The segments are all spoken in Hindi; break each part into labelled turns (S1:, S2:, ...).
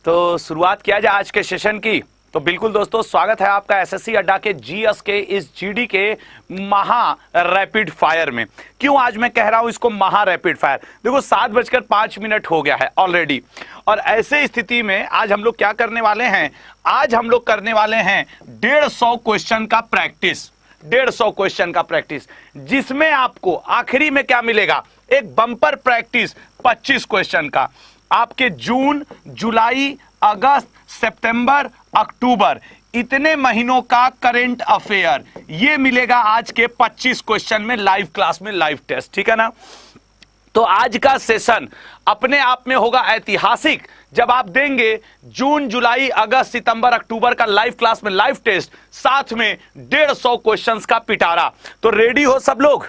S1: तो शुरुआत किया जाए आज के सेशन की। तो बिल्कुल दोस्तों, स्वागत है आपका एसएससी अड्डा के जीएस के इस जीडी के महा रैपिड फायर में। क्यों आज मैं कह रहा हूं इसको महा रैपिड फायर? देखो 7:05 हो गया है ऑलरेडी, और ऐसे स्थिति में आज हम लोग क्या करने वाले हैं? आज हम लोग करने वाले हैं 150 क्वेश्चन का प्रैक्टिस। 150 क्वेश्चन का प्रैक्टिस, जिसमें आपको आखिरी में क्या मिलेगा? एक बम्पर प्रैक्टिस 25 क्वेश्चन का। आपके जून, जुलाई, अगस्त, सितंबर, अक्टूबर इतने महीनों का करंट अफेयर ये मिलेगा आज के 25 क्वेश्चन में, लाइव क्लास में, लाइव टेस्ट। ठीक है ना? तो आज का सेशन अपने आप में होगा ऐतिहासिक, जब आप देंगे जून, जुलाई, अगस्त, सितंबर, अक्टूबर का लाइव क्लास में लाइव टेस्ट, साथ में 150 क्वेश्चंस का पिटारा। तो रेडी हो सब लोग?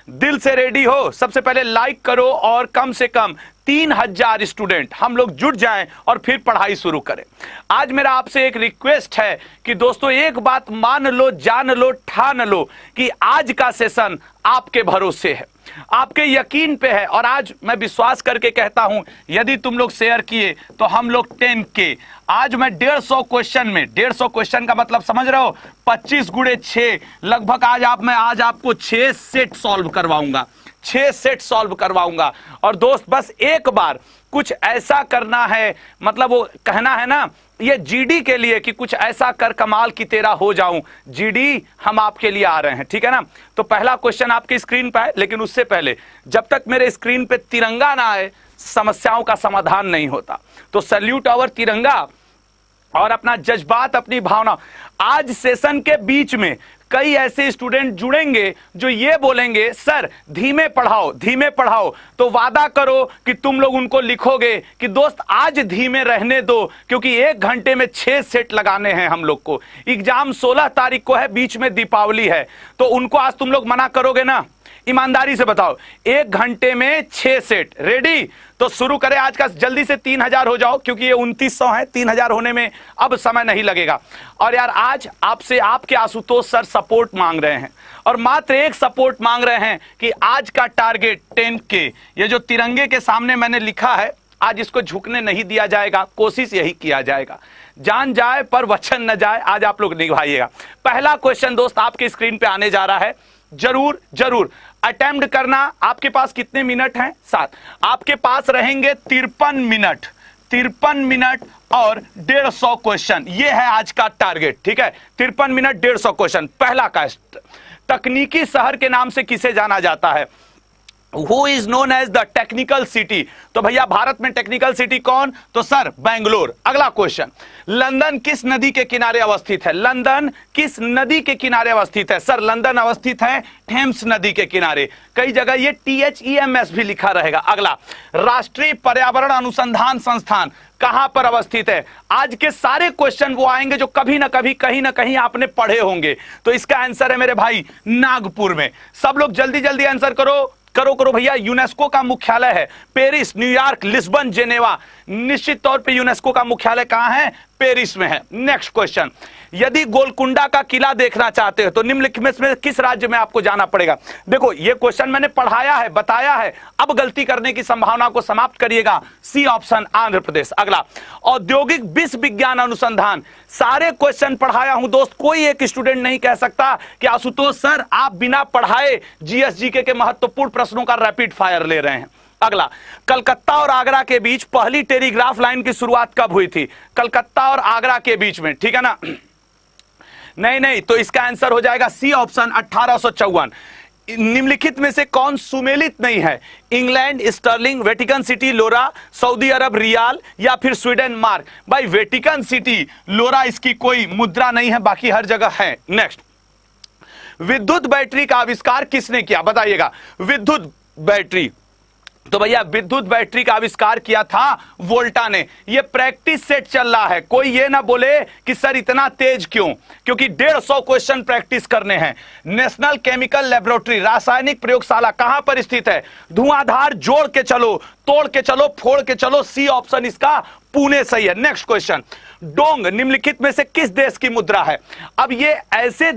S1: दिल से रेडी हो? सबसे पहले लाइक करो और कम से कम 3000 स्टूडेंट हम लोग जुट जाएं और फिर पढ़ाई शुरू करें। आज मेरा आपसे एक रिक्वेस्ट है कि दोस्तों एक बात मान लो, जान लो, ठान लो कि आज का सेशन आपके भरोसे है, आपके यकीन पे है। और आज मैं विश्वास करके कहता हूं, यदि तुम लोग शेयर किए तो हम लोग 10K आज मैं 150 क्वेश्चन में, 150 क्वेश्चन का मतलब समझ रहे हो? 25 गुणे 6 लगभग मैं आज आपको 6 सेट सॉल्व करवाऊंगा, 6 सेट सॉल्व करवाऊंगा। और दोस्त बस एक बार कुछ ऐसा करना है, मतलब वो कहना है ना ये जीडी के लिए कि कुछ ऐसा कर कमाल की तेरा हो जाऊं। जीडी हम आपके लिए आ रहे हैं, ठीक है ना? तो पहला क्वेश्चन आपकी स्क्रीन पर है, लेकिन उससे पहले जब तक मेरे स्क्रीन पे तिरंगा ना आए समस्याओं का समाधान नहीं होता। तो सैल्यूट आवर तिरंगा और अपना जज्बात, अपनी भावना। आज सेशन के बीच में कई ऐसे स्टूडेंट जुड़ेंगे जो ये बोलेंगे सर धीमे पढ़ाओ, धीमे पढ़ाओ। तो वादा करो कि तुम लोग उनको लिखोगे कि दोस्त आज धीमे रहने दो, क्योंकि 1 घंटे में 6 सेट लगाने हैं हम लोग को। एग्जाम 16 तारीख को है, बीच में दीपावली है, तो उनको आज तुम लोग मना करोगे ना? ईमानदारी से बताओ, 1 घंटे में 6 सेट। रेडी? तो शुरू करें आज का। जल्दी से 3000 हो जाओ, क्योंकि ये 2900 है, 3000 होने में अब समय नहीं लगेगा। और यार आज आपसे आपके आशुतोष सर सपोर्ट मांग रहे हैं, और मात्र एक सपोर्ट मांग रहे हैं कि आज का टारगेट 10K, ये जो तिरंगे के सामने मैंने लिखा है, आज इसको झुकने नहीं दिया जाएगा। कोशिश यही किया जाएगा, जान जाए पर वचन न जाए, आज आप लोग निभाइएगा। पहला क्वेश्चन दोस्त आपके स्क्रीन पे आने जा रहा है, जरूर जरूर अटेम्प्ट करना। आपके पास कितने मिनट हैं? 7। आपके पास रहेंगे 53 मिनट, 53 मिनट और 150 क्वेश्चन। ये है आज का टारगेट, ठीक है? 53 मिनट 150 क्वेश्चन। पहला कास्ट, तकनीकी शहर के नाम से किसे जाना जाता है? Who is known as the technical city? तो भैया भारत में टेक्निकल सिटी कौन? तो सर बेंगलोर। अगला क्वेश्चन, लंदन किस नदी के किनारे अवस्थित है? लंदन किस नदी के किनारे अवस्थित है? सर लंदन अवस्थित है थेम्स नदी के किनारे। कई जगह ये THEMS भी लिखा रहेगा। अगला, राष्ट्रीय पर्यावरण अनुसंधान संस्थान कहां पर अवस्थित है? आज के सारे क्वेश्चन वो आएंगे जो कभी ना कभी, कहीं ना कहीं आपने पढ़े होंगे। तो इसका आंसर है मेरे भाई नागपुर में। सब लोग जल्दी जल्दी आंसर करो, करो करो भैया। यूनेस्को का मुख्यालय है पेरिस, न्यूयॉर्क, लिस्बन, जेनेवा। निश्चित तौर पे यूनेस्को का मुख्यालय कहां है? पेरिस में है। नेक्स्ट क्वेश्चन, यदि गोलकुंडा का किला देखना चाहते हो तो निम्नलिखित में किस राज्य में आपको जाना पड़ेगा? देखो ये क्वेश्चन मैंने पढ़ाया है, बताया है, अब गलती करने की संभावना को समाप्त करिएगा। C option Andhra Pradesh. अगला, औद्योगिक विश्व विज्ञान अनुसंधान। सारे क्वेश्चन पढ़ाया हूं दोस्त, कोई एक स्टूडेंट नहीं कह सकता कि आशुतोष सर आप बिना पढ़ाए जीएसजीके के महत्वपूर्ण प्रश्नों का रैपिड फायर ले रहे हैं। अगला, कलकत्ता और आगरा के बीच पहली टेलीग्राफ लाइन की शुरुआत कब हुई थी? कलकत्ता और आगरा के बीच में, ठीक है ना? नहीं, तो इसका आंसर हो जाएगा सी ऑप्शन 1854। निम्नलिखित में से कौन सुमेलित नहीं है? इंग्लैंड स्टर्लिंग, वेटिकन सिटी लोरा, सऊदी अरब रियाल या फिर स्वीडन मार्क? भाई वेटिकन सिटी लोरा इसकी कोई मुद्रा नहीं है, बाकी हर जगह है। नेक्स्ट, विद्युत बैटरी का आविष्कार किसने किया? बताइएगा। विद्युत बैटरी, तो भैया विद्युत बैटरी का आविष्कार किया था वोल्टा ने। ये प्रैक्टिस सेट चल रहा है, कोई ये ना बोले कि सर इतना तेज क्यों, क्योंकि 150 क्वेश्चन प्रैक्टिस करने हैं। नेशनल केमिकल लेबोरेटरी, रासायनिक प्रयोगशाला कहां पर स्थित है? धुआंधार जोड़ के चलो तोड़ के चलो, फोड़ के चलो, सी ऑप्शन इसका पुणे सही है। नेक्स्ट क्वेश्चन, डोंग निम्नलिखित में से किस देश की मुद्रा है? अब ये ऐसे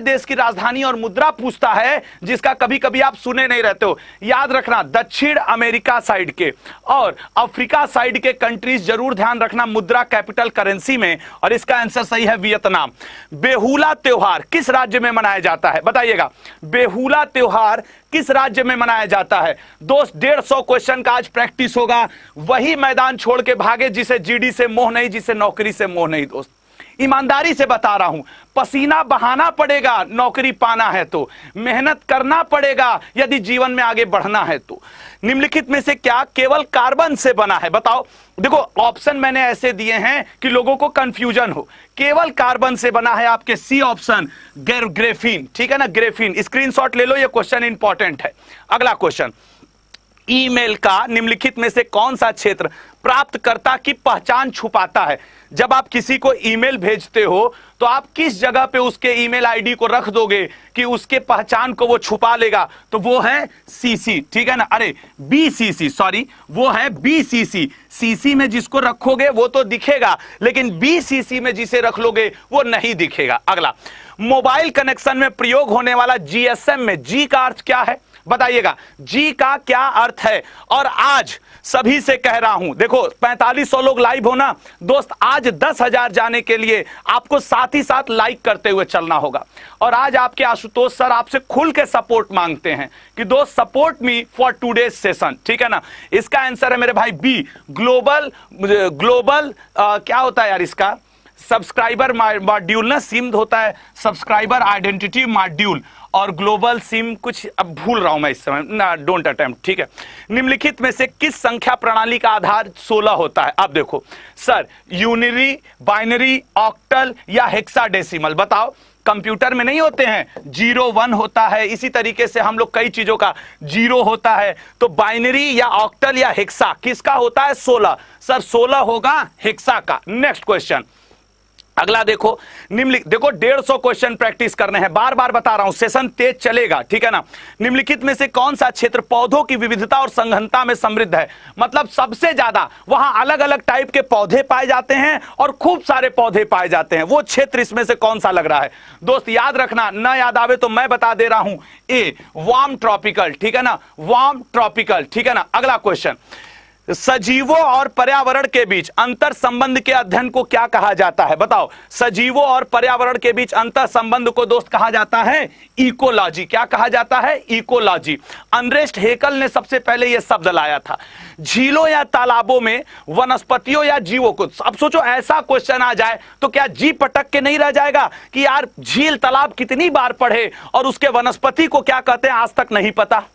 S1: देश की राजधानी और मुद्रा पूछता है जिसका कभी कभी आप सुने नहीं रहते हो। याद रखना, दक्षिण अमेरिका साइड के और अफ्रीका साइड के कंट्रीज जरूर ध्यान रखना मुद्रा कैपिटल करेंसी में, और इसका आंसर सही है वियतनाम। बेहुला त्योहार किस राज्य में मनाया जाता है? बताइएगा, बेहुला त्योहार किस राज्य में मनाया जाता है? दोस्त 150 क्वेश्चन का आज प्रैक्टिस होगा। वही मैदान छोड़ के भागे जिसे जीडी से मोह नहीं, जिसे नौकरी से मोह नहीं। दोस्त ईमानदारी से बता रहा हूं, पसीना बहाना पड़ेगा नौकरी पाना है तो, मेहनत करना पड़ेगा यदि जीवन में आगे बढ़ना है तो। निम्नलिखित में से क्या केवल कार्बन से बना है? बताओ। देखो ऑप्शन मैंने ऐसे दिए हैं कि लोगों को कंफ्यूजन हो। केवल कार्बन से बना है आपके सी ऑप्शन ग्रेफीन, ठीक है ना, ग्रेफीन। स्क्रीनशॉट ले लो, ये क्वेश्चन इंपॉर्टेंट है। अगला क्वेश्चन, ईमेल का निम्नलिखित में से कौन सा क्षेत्र प्राप्तकर्ता की पहचान छुपाता है? जब आप किसी को ईमेल भेजते हो तो आप किस जगह पे उसके ईमेल आईडी को रख दोगे कि उसके पहचान को वो छुपा लेगा? तो वो है सीसी, ठीक है ना, अरे बीसीसी, सॉरी, वो है बीसीसी। सीसी में जिसको रखोगे वो तो दिखेगा, लेकिन बीसीसी में जिसे रख लोगे वो नहीं दिखेगा। अगला, मोबाइल कनेक्शन में प्रयोग होने वाला जीएसएम में जी का अर्थ क्या है? बताइएगा, जी का क्या अर्थ है? और आज सभी से कह रहा हूं, देखो 4500 लोग लाइव हो ना दोस्त, आज 10,000 जाने के लिए आपको साथ ही साथ लाइक करते हुए चलना होगा। और आज आपके आशुतोष सर आपसे खुल के सपोर्ट मांगते हैं कि दोस्त support me for today's session, ठीक है ना। इसका आंसर है मेरे भाई बी, ग्लोबल क्या होता है यार इसका, सब्सक्राइबर मॉड्यूल ना, सिम होता है सब्सक्राइबर आइडेंटिटी मॉड्यूल, और ग्लोबल सिम कुछ अब भूल रहा हूं मैं इस समय ना, डोंट अटेम्प्ट, ठीक है। निम्नलिखित में से किस संख्या प्रणाली का आधार 16 होता है? अब देखो सर, यूनिरी, बाइनरी, ऑक्टल या हेक्साडेसिमल? बताओ। कंप्यूटर में नहीं होते हैं 0 1 होता है, इसी तरीके से हम लोग कई चीजों का 0 होता है। तो बाइनरी या ऑक्टल या हेक्सा, किसका होता है? 16। सर 16 होगा हेक्सा का। नेक्स्ट क्वेश्चन, अगला देखो, देखो 150 क्वेश्चन प्रैक्टिस करने हैं, बार बार बता रहा हूं, सेशन तेज चलेगा, ठीक है ना। निम्नलिखित में से कौन सा क्षेत्र पौधों की विविधता और संघनता में समृद्ध है? मतलब सबसे ज्यादा वहां अलग अलग टाइप के पौधे पाए जाते हैं और खूब सारे पौधे पाए जाते हैं, वो क्षेत्र इसमें से कौन सा लग रहा है? दोस्त याद रखना, ना याद आवे तो मैं बता दे रहा हूं, ए वार्म ट्रॉपिकल, ठीक है ना, वार्म ट्रॉपिकल, ठीक है ना। अगला क्वेश्चन, सजीवों और पर्यावरण के बीच अंतर संबंध के अध्ययन को क्या कहा जाता है? बताओ। सजीवों और पर्यावरण के बीच अंतर संबंध को दोस्त कहा जाता है इकोलॉजी। क्या कहा जाता है? इकोलॉजी। अनरेस्ट हेकल ने सबसे पहले यह शब्द लाया था। झीलों या तालाबों में वनस्पतियों या जीवों को, अब सोचो ऐसा क्वेश्चन आ जाए तो क्या जी पटक के नहीं रह जाएगा कि यार झील तालाब कितनी बार पढ़े और उसके वनस्पति को क्या कहते हैं आज तक नहीं पता?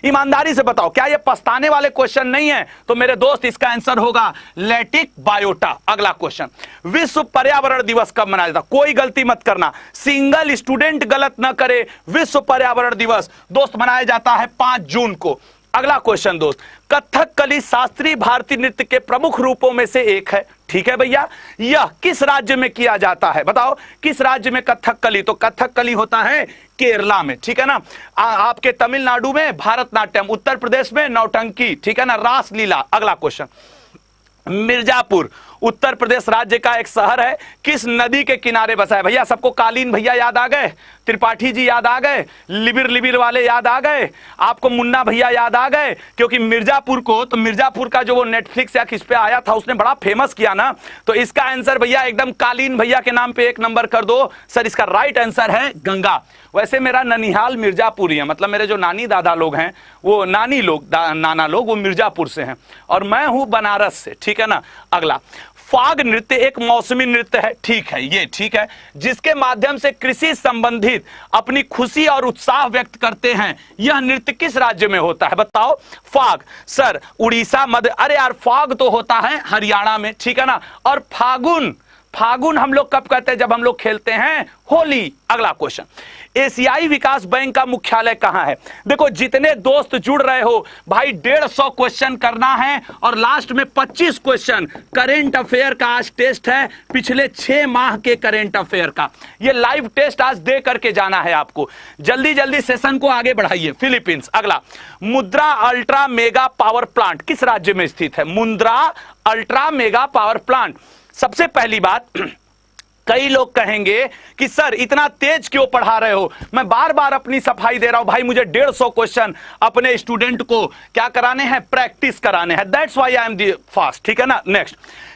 S1: ईमानदारी से बताओ, क्या ये पछताने वाले क्वेश्चन नहीं है? तो मेरे दोस्त इसका आंसर होगा लैटिक बायोटा। अगला क्वेश्चन, विश्व पर्यावरण दिवस कब मनाया जाता? कोई गलती मत करना, सिंगल स्टूडेंट गलत ना करे। विश्व पर्यावरण दिवस दोस्त मनाया जाता है 5 जून को। अगला क्वेश्चन दोस्त, कथकली शास्त्रीय भारतीय नृत्य के प्रमुख रूपों में से एक है, ठीक है भैया। यह किस राज्य में किया जाता है? बताओ किस राज्य में कथकली? तो कथकली होता है केरला में, ठीक है ना। आपके तमिलनाडु में भारतनाट्यम, उत्तर प्रदेश में नौटंकी, ठीक है ना, रासलीला। अगला क्वेश्चन, मिर्जापुर उत्तर प्रदेश राज्य का एक शहर है, किस नदी के किनारे बसा है? भैया सबको कालीन भैया याद आ गए, त्रिपाठी जी याद आ गए, लिबिर लिबिर वाले याद आ गए, आपको मुन्ना भैया याद आ गए, क्योंकि मिर्जापुर को, तो मिर्जापुर का जो वो नेटफ्लिक्स या किस पे आया था उसने बड़ा फेमस किया ना। तो इसका आंसर भैया एकदम कालीन भैया के नाम पे 1 नंबर कर दो सर। इसका राइट आंसर है गंगा। वैसे मेरा ननिहाल मिर्जापुर ही है, मतलब मेरे जो नानी दादा लोग हैं, वो नानी लोग नाना लोग वो मिर्जापुर से हैं और मैं हूं बनारस से, ठीक है ना। अगला, फाग नृत्य एक मौसमी नृत्य है, ठीक है, ये ठीक है, जिसके माध्यम से कृषि संबंधित अपनी खुशी और उत्साह व्यक्त करते हैं। यह नृत्य किस राज्य में होता है? बताओ। फाग सर उड़ीसा, मध्य, अरे यार फाग तो होता है हरियाणा में, ठीक है ना। और फागुन फागुन हम लोग कब कहते हैं? जब हम लोग खेलते हैं होली। अगला क्वेश्चन, एशियाई विकास बैंक का मुख्यालय कहां है? देखो जितने दोस्त जुड़ रहे हो भाई, 150 क्वेश्चन करना है और लास्ट में 25 क्वेश्चन करेंट अफेयर का आज टेस्ट है, पिछले 6 माह के करेंट अफेयर का। ये लाइव टेस्ट आज दे करके जाना है आपको। जल्दी जल्दी सेशन को आगे बढ़ाइए। फिलीपींस। अगला, Mundra ultra mega power plant किस राज्य में स्थित है? Mundra ultra mega power plant. सबसे पहली बात, कई लोग कहेंगे कि सर इतना तेज क्यों पढ़ा रहे हो? मैं बार बार अपनी सफाई दे रहा हूं भाई, मुझे 150 क्वेश्चन अपने स्टूडेंट को क्या कराने हैं? प्रैक्टिस कराने हैं। That's why I am the fast. ठीक है ना। नेक्स्ट,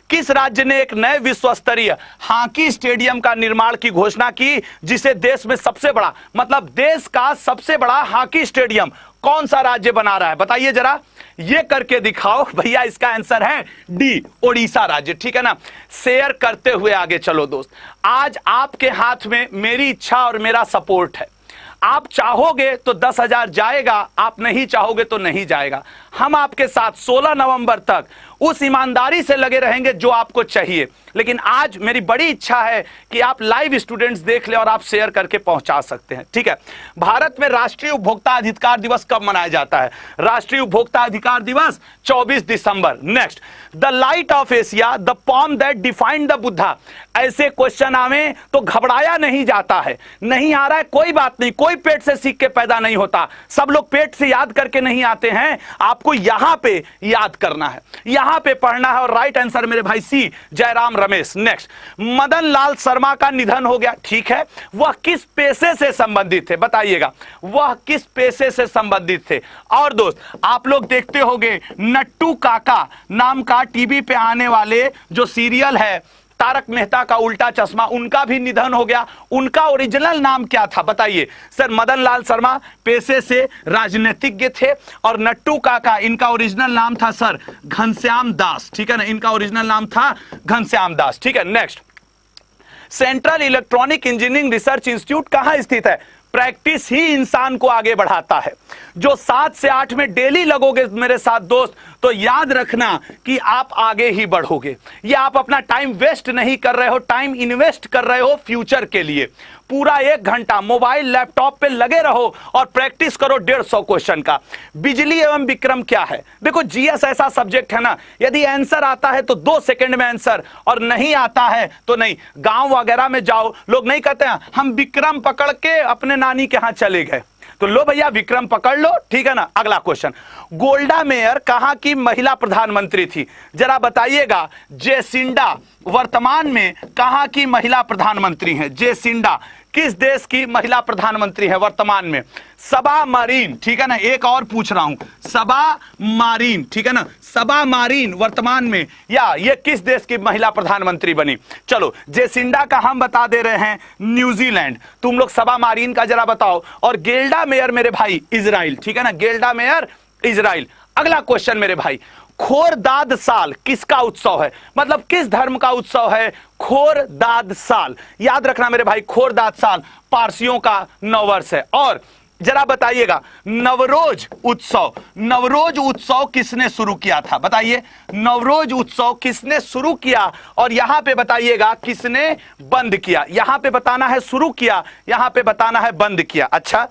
S1: किस राज्य ने एक नए विश्व स्तरीय हॉकी स्टेडियम का निर्माण की घोषणा की, जिसे देश में सबसे बड़ा, मतलब देश का सबसे बड़ा हॉकी स्टेडियम कौन सा राज्य बना रहा है? बताइए जरा, ये करके दिखाओ भैया। इसका आंसर है डी, ओडिशा राज्य। ठीक है ना। शेयर करते हुए आगे चलो दोस्त। आज आपके हाथ में मेरी इच्छा और मेरा सपोर्ट है। आप चाहोगे तो 10,000 जाएगा, आप नहीं चाहोगे तो नहीं जाएगा। हम आपके साथ 16 नवंबर तक उस ईमानदारी से लगे रहेंगे जो आपको चाहिए। लेकिन आज मेरी बड़ी इच्छा है कि आप लाइव स्टूडेंट्स देख ले और आप शेयर करके पहुंचा सकते हैं। ठीक है। भारत में राष्ट्रीय उपभोक्ता अधिकार दिवस कब मनाया जाता है? राष्ट्रीय उपभोक्ता अधिकार दिवस 24 दिसंबर। Next, the light of Asia, the palm that defined the Buddha. ऐसे क्वेश्चन आवे तो घबराया नहीं जाता है। नहीं आ रहा है कोई बात नहीं, कोई पेट से सीख के पैदा नहीं होता। सब लोग पेट से याद करके नहीं आते हैं, आपको यहां पे याद करना है, यहां पे पढ़ना है। और राइट आंसर मेरे भाई सी, जयराम रमेश। नेक्स्ट, मदन लाल शर्मा का निधन हो गया। ठीक है, वह किस पेशे से संबंधित थे? बताइएगा, वह किस पेशे से संबंधित थे? और दोस्त आप लोग देखते होंगे नट्टू काका नाम का टीवी पे आने वाले जो सीरियल है तारक मेहता का उल्टा चश्मा, उनका भी निधन हो गया। उनका ओरिजिनल नाम क्या था? बताइए सर। मदन लाल शर्मा पेशे से राजनीतिज्ञ थे और नट्टू काका इनका ओरिजिनल नाम था सर घनश्याम दास। ठीक है ना, इनका ओरिजिनल नाम था घनश्याम दास। ठीक है। Next, central electronic engineering research institute कहां स्थित है? प्रैक्टिस ही इंसान को आगे बढ़ाता है। जो 7 से 8 में डेली लगोगे मेरे साथ दोस्त, तो याद रखना कि आप आगे ही बढ़ोगे। ये आप अपना टाइम वेस्ट नहीं कर रहे हो, टाइम इन्वेस्ट कर रहे हो फ्यूचर के लिए। पूरा 1 घंटा मोबाइल लैपटॉप पे लगे रहो और प्रैक्टिस करो 150 क्वेश्चन का। बिजली एवं विक्रम क्या है? देखो जीएस ऐसा सब्जेक्ट है ना, यदि आंसर आता है तो 2 सेकंड में आंसर, और नहीं आता है तो नहीं। गांव वगैरह में जाओ, लोग नहीं कहते हैं हम विक्रम पकड़ के अपने नानी के यहां चले गए, तो लो भैया विक्रम पकड़ लो। ठीक है ना। अगला क्वेश्चन, गोल्डा मेयर कहां की महिला प्रधानमंत्री थी? जरा बताइएगा। जेसिंडा वर्तमान में कहां की महिला प्रधानमंत्री हैं? जेसिंडा किस देश की महिला प्रधानमंत्री है वर्तमान में? सबा मारिन। ठीक है ना। एक और पूछ रहा हूं, सबा मारिन। ठीक है ना, सबा मारिन वर्तमान में या ये किस देश की महिला प्रधानमंत्री बनी? चलो, जेसिंडा का हम बता दे रहे हैं न्यूजीलैंड, तुम लोग सबा मारिन का जरा बताओ। और गेल्डा मेयर मेरे भाई इजराइल। ठीक है ना, गेल्डा मेयर इजराइल। अगला क्वेश्चन मेरे भाई, खोरदाद साल किसका उत्सव है? मतलब किस धर्म का उत्सव है खोरदाद साल? याद रखना मेरे भाई, खोरदाद साल पारसियों का नववर्ष है। और जरा बताइएगा, नवरोज उत्सव, नवरोज उत्सव किसने शुरू किया था? बताइए, नवरोज उत्सव किसने शुरू किया? और यहां पे बताइएगा किसने बंद किया? यहां पे बताना है शुरू किया, यहां पे बताना है बंद किया। अच्छा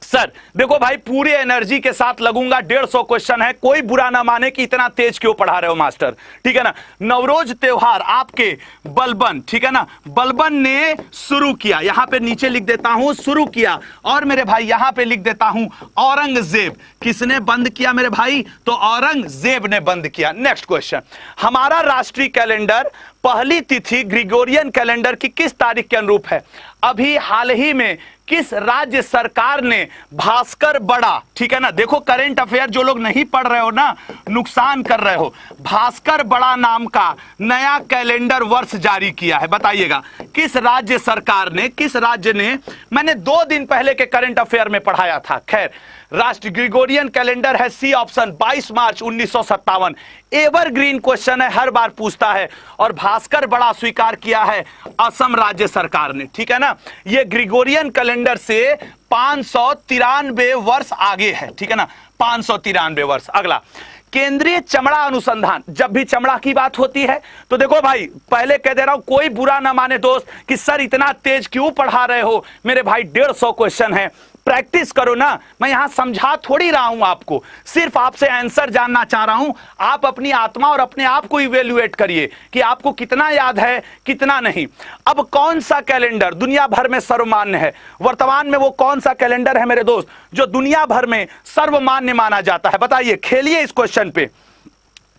S1: सर देखो भाई, पूरी एनर्जी के साथ लगूंगा, 150 क्वेश्चन है, कोई बुरा ना माने कि इतना तेज क्यों पढ़ा रहे हो मास्टर। ठीक है ना। नवरोज त्योहार आपके बलबन, ठीक है ना, बलबन ने शुरू किया। यहां पे नीचे लिख देता हूं शुरू किया, और मेरे भाई यहां पे लिख देता हूं औरंगजेब। किसने बंद किया मेरे भाई? तो औरंगजेब ने बंद किया। नेक्स्ट क्वेश्चन, हमारा राष्ट्रीय कैलेंडर पहली तिथि ग्रिगोरियन कैलेंडर की किस तारीख के अनुरूप है? अभी हाल ही में किस राज्य सरकार ने भास्कर बड़ा, ठीक है ना, देखो करेंट अफेयर जो लोग नहीं पढ़ रहे हो ना, नुकसान कर रहे हो, भास्कर बड़ा नाम का नया कैलेंडर वर्ष जारी किया है? बताइएगा किस राज्य सरकार ने, किस राज्य ने? मैंने 2 दिन पहले के करेंट अफेयर में पढ़ाया था। खैर, राष्ट्रीय ग्रिगोरियन कैलेंडर है सी ऑप्शन, 22 मार्च 1957। एवरग्रीन क्वेश्चन है, हर बार पूछता है। और भास्कर बड़ा स्वीकार किया है असम राज्य सरकार ने। ठीक है ना, ये ग्रिगोरियन कैलेंडर से 593 वर्ष आगे है। ठीक है ना, 593 वर्ष। अगला, केंद्रीय चमड़ा अनुसंधान। जब भी चमड़ा की बात होती है तो देखो भाई, पहले कह दे रहा हूं, कोई बुरा ना माने दोस्त कि सर इतना तेज क्यों पढ़ा रहे हो। मेरे भाई 150 क्वेश्चन है, प्रैक्टिस करो ना। मैं यहां समझा थोड़ी रहा हूं आपको, सिर्फ आपसे आंसर जानना चाह रहा हूं। आप अपनी आत्मा और अपने आप को इवेल्युएट करिए कि आपको कितना याद है, कितना नहीं। अब कौन सा कैलेंडर दुनिया भर में सर्वमान्य है? वर्तमान में वो कौन सा कैलेंडर है मेरे दोस्त जो दुनिया भर में सर्वमान्य माना जाता है? बताइए, खेलिए इस क्वेश्चन पे,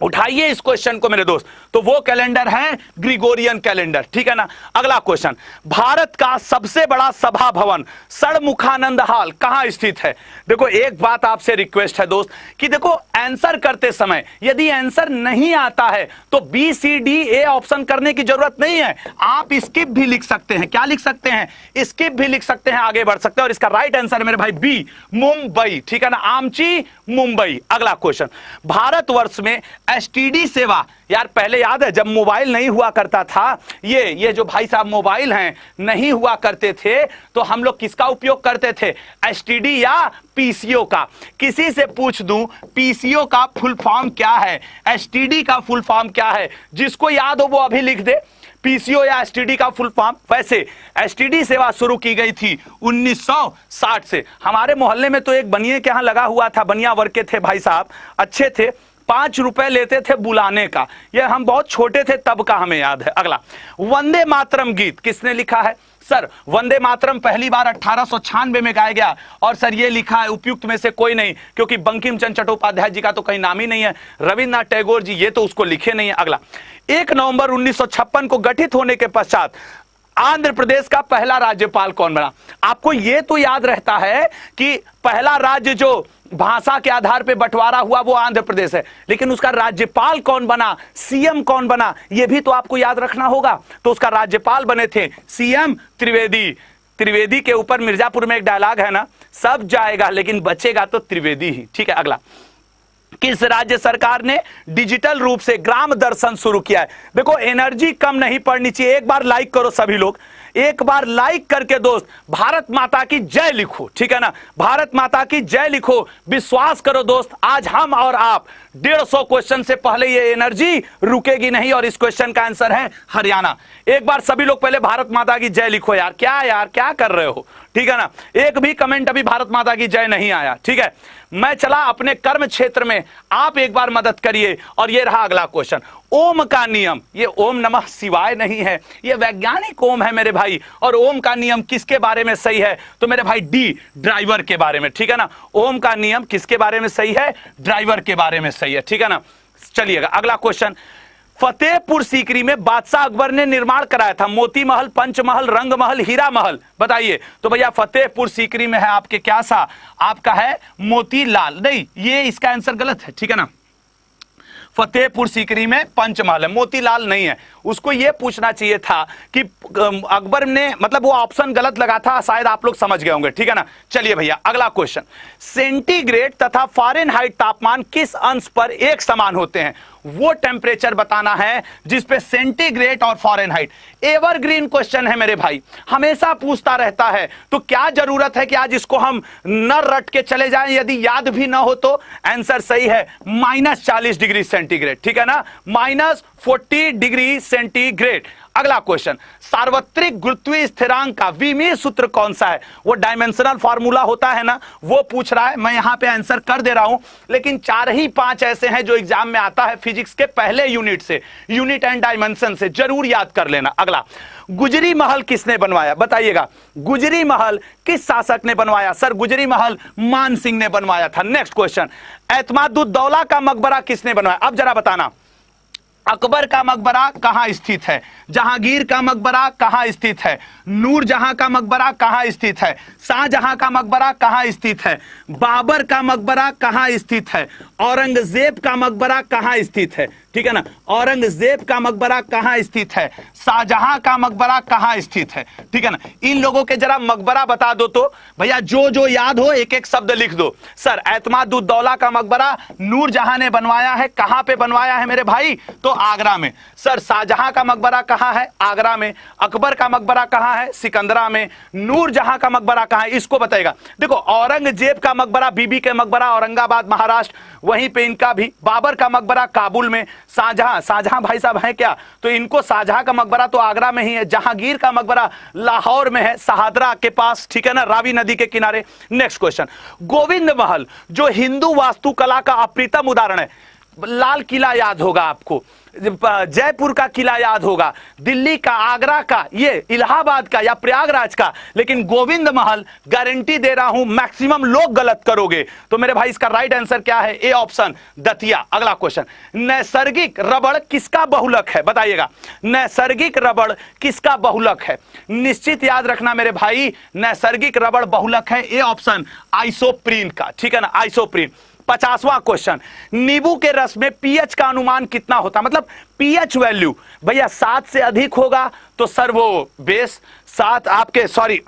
S1: उठाइए इस क्वेश्चन को मेरे दोस्त। तो वो कैलेंडर है ग्रिगोरियन कैलेंडर, ठीक है ना। अगला क्वेश्चन, भारत का सबसे बड़ा सभा भवन षणमुखानंद हॉल कहां स्थित है? देखो, एक बात आपसे रिक्वेस्ट है दोस्त कि देखो, आंसर करते समय यदि आंसर नहीं आता है तो B C D A option करने की जरूरत नहीं है। आप स्किप भी लिख सकते हैं। क्या लिख सकते हैं? स्किप भी लिख सकते हैं, आगे बढ़ सकते हैं। और इसका राइट आंसर मेरे भाई बी, मुंबई, ठीक है ना, आमची मुंबई। अगला क्वेश्चन, भारतवर्ष में एसटीडी सेवा, यार पहले याद है जब मोबाइल नहीं हुआ करता था, ये जो भाई साहब मोबाइल हैं नहीं हुआ करते थे, तो हम लोग किसका उपयोग करते थे? एसटीडी या पीसीओ का। किसी से पूछ दूं पीसीओ का फुल फॉर्म क्या है, एसटीडी का फुल फॉर्म क्या है? जिसको याद हो वो अभी लिख दे, पीसीओ या एसटीडी का फुल फॉर्म। वैसे एसटीडी सेवा शुरू की गई थी 1960 से। हमारे मोहल्ले में तो एक बनिए के यहां लगा हुआ था, बनिया वर्ग के थे भाई साहब, अच्छे थे, 5 रुपए लेते थे बुलाने का। ये हम बहुत छोटे थे तब का, हमें याद है। अगला, वंदे मातरम गीत किसने लिखा है? सर, वंदे मातरम पहली बार 1896 में गाया गया। और सर ये लिखा है उपयुक्त में से कोई नहीं, क्योंकि बंकिम चंद्र चट्टोपाध्याय जी का तो कहीं नाम ही नहीं है, रविन्द्रनाथ टैगोर जी ये तो उसको लिखे नहीं है। अगला, 1 नवंबर 1956 को गठित होने के पश्चात आंध्र प्रदेश का पहला राज्यपाल कौन बना? आपको यह तो याद रहता है कि पहला राज्य जो भाषा के आधार पे बंटवारा हुआ वो आंध्र प्रदेश है, लेकिन उसका राज्यपाल कौन बना, सीएम कौन बना, यह भी तो आपको याद रखना होगा। तो उसका राज्यपाल बने थे सीएम त्रिवेदी। त्रिवेदी के ऊपर मिर्जापुर में एक डायलॉग है ना, सब जाएगा लेकिन बचेगा तो त्रिवेदी ही, ठीक है। अगला, किस राज्य सरकार ने डिजिटल रूप से ग्राम दर्शन शुरू किया है? देखो, एनर्जी कम नहीं पड़नी चाहिए। एक बार लाइक करो सभी लोग, एक बार लाइक करके दोस्त भारत माता की जय लिखो, ठीक है ना, भारत माता की जय लिखो। विश्वास करो दोस्त, आज हम और आप 150 क्वेश्चन से पहले ये एनर्जी रुकेगी नहीं। और इस क्वेश्चन का आंसर है हरियाणा। एक बार सभी लोग पहले भारत माता की जय लिखो। यार क्या कर रहे हो, ठीक है ना। एक भी कमेंट अभी भारत माता की जय नहीं आया, ठीक है। मैं चला अपने कर्म क्षेत्र में, आप एक बार मदद करिए। और ये रहा अगला क्वेश्चन, ओम का नियम। ये ओम नमः शिवाय नहीं है, ये वैज्ञानिक ओम है मेरे भाई। और ओम का नियम किसके बारे में सही है? तो मेरे भाई डी, ड्राइवर के बारे में, ठीक है ना। ओम का नियम किसके बारे में सही है? ड्राइवर के बारे में सही है, ठीक है ना। चलिएगा अगला क्वेश्चन, फतेहपुर सीकरी में बादशाह अकबर ने निर्माण कराया था मोती महल, पंचमहल, रंग महल, हीरा महल? बताइए। तो भैया फतेहपुर सीकरी में है आपके क्या सा? आपका है मोतीलाल। नहीं, ये इसका आंसर गलत है, ठीक है ना। फतेहपुर सीकरी में पंचमहल है, मोतीलाल नहीं है। उसको यह पूछना चाहिए था कि अकबर ने, मतलब वो ऑप्शन गलत लगा था, शायद आप लोग समझ गए होंगे, ठीक है ना। चलिए भैया अगला क्वेश्चन, सेंटीग्रेड तथा फ़ारेनहाइट तापमान किस अंश पर एक समान होते हैं? वो टेम्परेचर बताना है जिस पे सेंटीग्रेड और फ़ारेनहाइट, एवरग्रीन क्वेश्चन है मेरे भाई, हमेशा पूछता रहता है। तो क्या जरूरत है कि आज इसको हम न रट के चले जाएं? यदि याद भी ना हो तो आंसर सही है -40 डिग्री सेंटीग्रेड, ठीक है ना, -40 डिग्री सेंटीग्रेड। अगला क्वेश्चन, सार्वत्रिक गुरुत्वीय स्थिरांक का विमीय सूत्र कौन सा है? वो डायमेंशनल फार्मूला होता है ना, वो पूछ रहा है। मैं यहां पे आंसर कर दे रहा हूं, लेकिन 4 ही 5 ऐसे हैं जो एग्जाम में आता है फिजिक्स के पहले यूनिट से, यूनिट एंड डायमेंशन से, जरूर याद कर लेना। अगला, गुजरी महल किसने बनवाया? बताइएगा, गुजरी महल किस शासक ने बनवाया? सर गुजरी महल मान सिंह ने बनवाया था। नेक्स्ट क्वेश्चन, एतमादुद्दौला का मकबरा किसने बनवाया? अब जरा बताना, अकबर का मकबरा कहां स्थित है? जहांगीर का मकबरा कहां स्थित है? नूरजहां का मकबरा कहां स्थित है? शाहजहां का मकबरा कहां स्थित है? बाबर का मकबरा कहां स्थित है? औरंगजेब का मकबरा कहां स्थित है? ठीक है ना। औरंगजेब का मकबरा कहां स्थित है, शाहजहां का मकबरा कहां स्थित है, ठीक है ना। इन लोगों के जरा मकबरा बता दो तो भैया, जो जो याद हो एक एक शब्द लिख दो। सर एतमादुद्दौला का मकबरा नूरजहां ने बनवाया है, कहां पे बनवाया है मेरे भाई, तो आगरा में। सर शाहजहां का मकबरा कहां है, आगरा में। अकबर का मकबरा कहां है, सिकंदरा में। नूरजहां का मकबरा कहां है, इसको बताएगा। देखो औरंगजेब का मकबरा, बीबी के मकबरा औरंगाबाद महाराष्ट्र, वहीं पे इनका भी। बाबर का मकबरा काबुल में। शाहजहां भाई साहब हैं क्या, तो इनको शाहजहां का मकबरा तो आगरा में ही है। जहांगीर का मकबरा लाहौर में है, शहादरा के पास, ठीक है ना, रावी नदी के किनारे। नेक्स्ट क्वेश्चन, गोविंद महल जो हिंदू वास्तुकला का अप्रितम उदाहरण है। लाल किला याद होगा आपको, जयपुर का किला याद होगा, दिल्ली का, आगरा का, ये इलाहाबाद का या प्रयागराज का, लेकिन गोविंद महल गारंटी दे रहा हूं मैक्सिमम लोग गलत करोगे। तो मेरे भाई इसका राइट आंसर क्या है, ए ऑप्शन दतिया। अगला क्वेश्चन, नैसर्गिक रबड़ किसका बहुलक है, बताइएगा। नैसर्गिक रबड़ किसका बहुलक है, निश्चित याद रखना मेरे भाई, नैसर्गिक रबड़ बहुलक है ए ऑप्शन आइसोप्रीन का, ठीक है ना, आइसोप्रीन। 50वां क्वेश्चन, नींबू के रस में पीएच का अनुमान कितना होता, मतलब पीएच वैल्यू भैया 7 से अधिक होगा तो सर वो बेस, 7 आपके सॉरी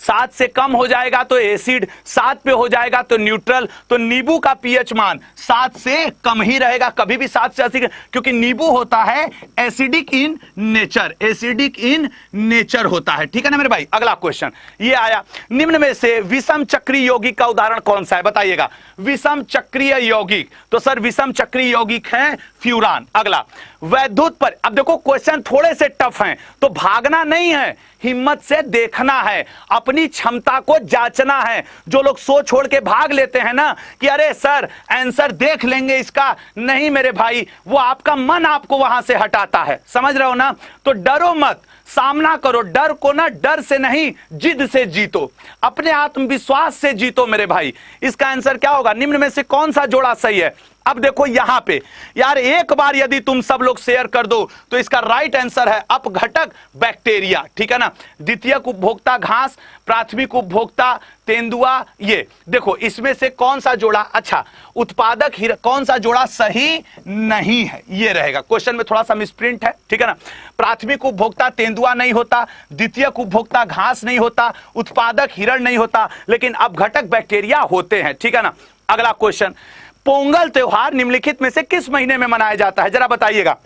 S1: 7 से कम हो जाएगा तो एसिड, 7 पे हो जाएगा तो न्यूट्रल। तो नींबू का पीएच मान 7 से कम ही रहेगा, कभी भी 7 से अधिक, क्योंकि नींबू होता है acidic in nature, acidic in nature होता है, ठीक है ना मेरे भाई। अगला क्वेश्चन ये आया, निम्न में से विषम चक्रीय यौगिक का उदाहरण कौन सा है, बताइएगा। विषम चक्रीय यौगिक, तो सर विषम चक्रीय यौगिक है फ्यूरान। अगला, वैद्युत पर, अब देखो क्वेश्चन थोड़े से टफ हैं, तो भागना नहीं है, हिम्मत से देखना है, अपनी क्षमता को जांचना है। जो लोग सोच छोड़ के भाग लेते हैं ना कि अरे सर आंसर देख लेंगे इसका, नहीं मेरे भाई, वो आपका मन आपको वहां से हटाता है, समझ रहे हो ना। तो डरो मत, सामना करो, डर को ना डर से नहीं जिद से जीतो, अपने आत्मविश्वास से जीतो मेरे भाई। इसका आंसर क्या होगा, निम्न में से कौन सा जोड़ा सही है। अब देखो यहां पे यार, एक बार यदि तुम सब लोग शेयर कर दो तो इसका राइट आंसर है अपघटक बैक्टीरिया, ठीक है ना। द्वितीयक उपभोक्ता घास, प्राथमिक उपभोक्ता तेंदुआ। ये देखो इसमें से कौन सा जोड़ा, अच्छा उत्पादक कौन सा जोड़ा सही नहीं है, ये रहेगा। क्वेश्चन में थोड़ा सा मिसप्रिंट है, ठीक है ना। प्राथमिक उपभोक्ता तेंदुआ नहीं होता, द्वितीयक उपभोक्ता घास नहीं होता, उत्पादक हिरण नहीं होता, लेकिन अपघटक बैक्टीरिया होते हैं, ठीक है ना। अगला क्वेश्चन, पोंगल त्योहार निम्नलिखित में से किस महीने में मनाया जाता है, जरा बताइएगा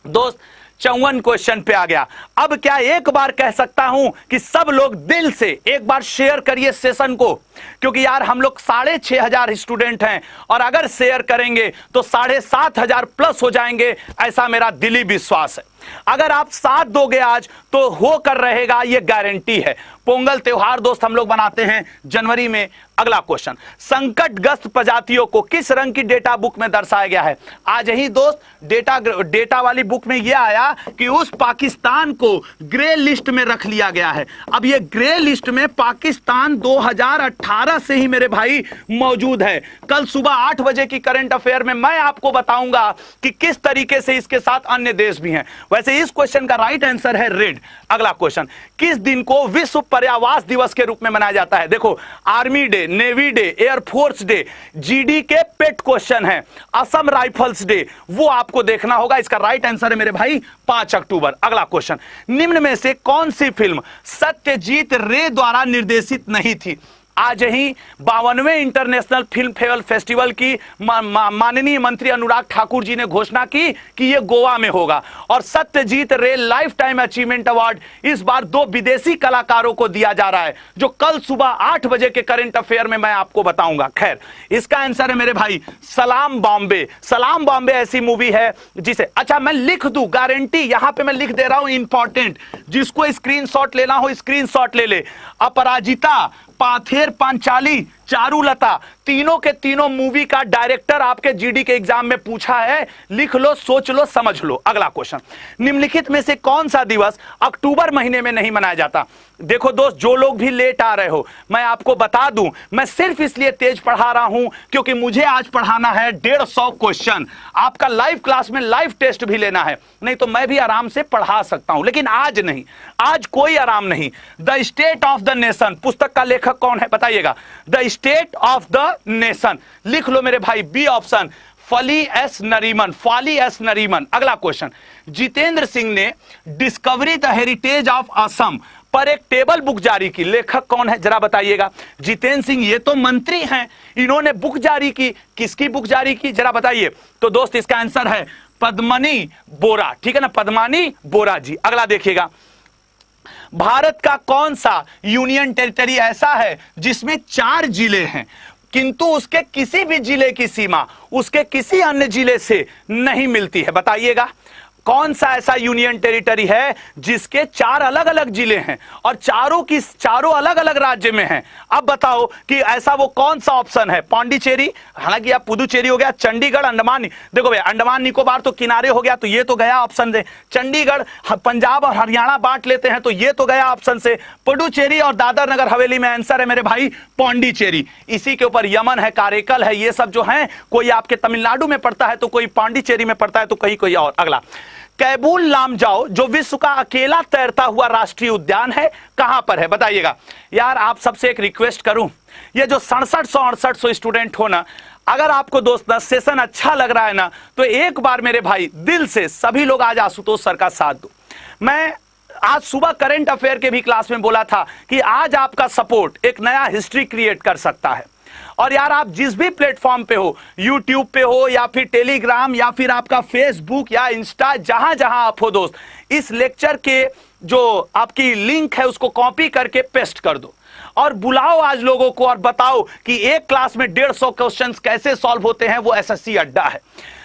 S1: दोस्त। 54 क्वेश्चन पे आ गया। अब क्या एक बार कह सकता हूं कि सब लोग दिल से एक बार शेयर करिए सेशन को, क्योंकि यार हम लोग 6,500 स्टूडेंट हैं और अगर शेयर करेंगे तो 7,500 प्लस हो जाएंगे, ऐसा मेरा दिली विश्वास है। अगर आप साथ दोगे आज तो होकर रहेगा, ये गारंटी है। पोंगल त्योहार दोस्त हम लोग बनाते हैं जनवरी में। अगला क्वेश्चन, संकटग्रस्त प्रजातियों को किस रंग की डेटा बुक में दर्शाया गया है। आज ही दोस्त डेटा वाली बुक में यह आया कि उस पाकिस्तान को ग्रे लिस्ट में रख लिया गया है। अब ये ग्रे लिस्ट में पाकिस्तान 2018 से ही मेरे भाई मौजूद है। कल सुबह 8 बजे की करंट अफेयर में मैं आपको बताऊंगा कि किस तरीके से इसके साथ अन्य देश भी हैं। वैसे इस क्वेश्चन का राइट आंसर है रेड। अगला क्वेश्चन, किस दिन को विश्व पर्यावरण दिवस के रूप में मनाया जाता है। देखो army day, navy day, air force day, GD के पेट क्वेश्चन है, असम राइफल्स डे, वो आपको देखना होगा। इसका राइट आंसर है मेरे भाई 5 अक्टूबर। अगला क्वेश्चन, निम्न में से कौन सी फिल्म सत्यजीत रे द्वारा निर्देशित नहीं थी। आज ही 52वें इंटरनेशनल फिल्म फेस्टिवल की माननीय मंत्री अनुराग ठाकुर जी ने घोषणा की कि यह गोवा में होगा और सत्यजीत रे लाइफ टाइम अचीवमेंट अवार्ड इस बार 2 विदेशी कलाकारों को दिया जा रहा है, जो कल सुबह 8 बजे के करंट अफेयर में मैं आपको बताऊंगा। खैर इसका आंसर है मेरे भाई सलाम बॉम्बे। सलाम बॉम्बे ऐसी मूवी है जिसे, अच्छा मैं लिख दूं, गारंटी यहां पे मैं लिख दे रहा हूं, इंपॉर्टेंट, जिसको स्क्रीनशॉट लेना हो स्क्रीनशॉट ले ले। अपराजिता, पाथेर पांचाली, चारुलता, तीनों के तीनों मूवी का डायरेक्टर आपके जीडी के एग्जाम में पूछा है, लिख लो, सोच लो, समझ लो। अगला क्वेश्चन, निम्नलिखित में से कौन सा दिवस अक्टूबर महीने में नहीं मनाया जाता। देखो दोस्त, जो लोग भी लेट आ रहे हो मैं आपको बता दूं, मैं सिर्फ इसलिए तेज पढ़ा रहा हूं क्योंकि मुझे आज पढ़ाना है 150 क्वेश्चन। आपका लाइव क्लास में लाइव टेस्ट भी लेना है, नहीं तो मैं भी आराम से पढ़ा सकता हूं, लेकिन आज नहीं, आज कोई आराम नहीं। The state of the nation पुस्तक का लेखक कौन है बताइएगा। The state of the nation लिख लो मेरे भाई, बी ऑप्शन फली एस नरीमन, फाली एस नरीमन। अगला क्वेश्चन, जितेंद्र सिंह ने discovery the heritage of Assam पर एक टेबल बुक जारी की, लेखक कौन है जरा बताइएगा। जितेंद्र सिंह ये तो मंत्री हैं, इन्होंने बुक जारी की, किसकी बुक जारी की जरा बताइए। तो दोस्त इसका आंसर है पद्मनी बोरा, ठीक है ना, पद्मानी बोरा जी। अगला देखिएगा, भारत का कौन सा यूनियन टेरिटरी ऐसा है जिसमें 4 जिले हैं किंतु उसके किसी भी जिले की सीमा उसके किसी अन्य जिले से नहीं मिलती है, बताइएगा। कौन सा ऐसा यूनियन टेरिटरी है जिसके 4 अलग अलग जिले हैं और चारों अलग अलग राज्य में हैं। अब बताओ कि ऐसा वो कौन सा ऑप्शन है। पांडिचेरी, हालांकि आप पुदुचेरी हो गया, चंडीगढ़, अंडमान, देखो भैया अंडमान निकोबार तो किनारे हो गया तो ये तो गया ऑप्शन से, चंडीगढ़ पंजाब और हरियाणा बांट लेते हैं तो ये तो गया ऑप्शन से, पुडुचेरी और दादर नगर हवेली में आंसर है मेरे भाई पांडिचेरी। इसी के ऊपर यमन है, कारेकल है, ये सब जो है कोई आपके तमिलनाडु में पड़ता है तो कोई पांडिचेरी में पड़ता है तो कहीं कोई और। अगला, कैबूल लामजाओ जो विश्व का अकेला तैरता हुआ राष्ट्रीय उद्यान है कहां पर है, बताइएगा। यार आप सबसे एक रिक्वेस्ट करूं, ये जो 6700-6800 स्टूडेंट हो ना, अगर आपको दोस्त ना सेशन अच्छा लग रहा है ना तो एक बार मेरे भाई दिल से सभी लोग आज आशुतोष सर का साथ दो। मैं आज सुबह करंट अफेयर के भी क्लास में बोला था कि आज आपका सपोर्ट एक नया हिस्ट्री क्रिएट कर सकता है। और यार आप जिस भी प्लेटफॉर्म पे हो, यूट्यूब पे हो या फिर टेलीग्राम या फिर आपका फेसबुक या इंस्टा, जहां जहां आप हो दोस्त, इस लेक्चर के जो आपकी लिंक है उसको कॉपी करके पेस्ट कर दो और बुलाओ आज लोगों को और बताओ कि एक क्लास में 150 क्वेश्चंस कैसे सॉल्व होते हैं। वो एसएससी अड्डा है।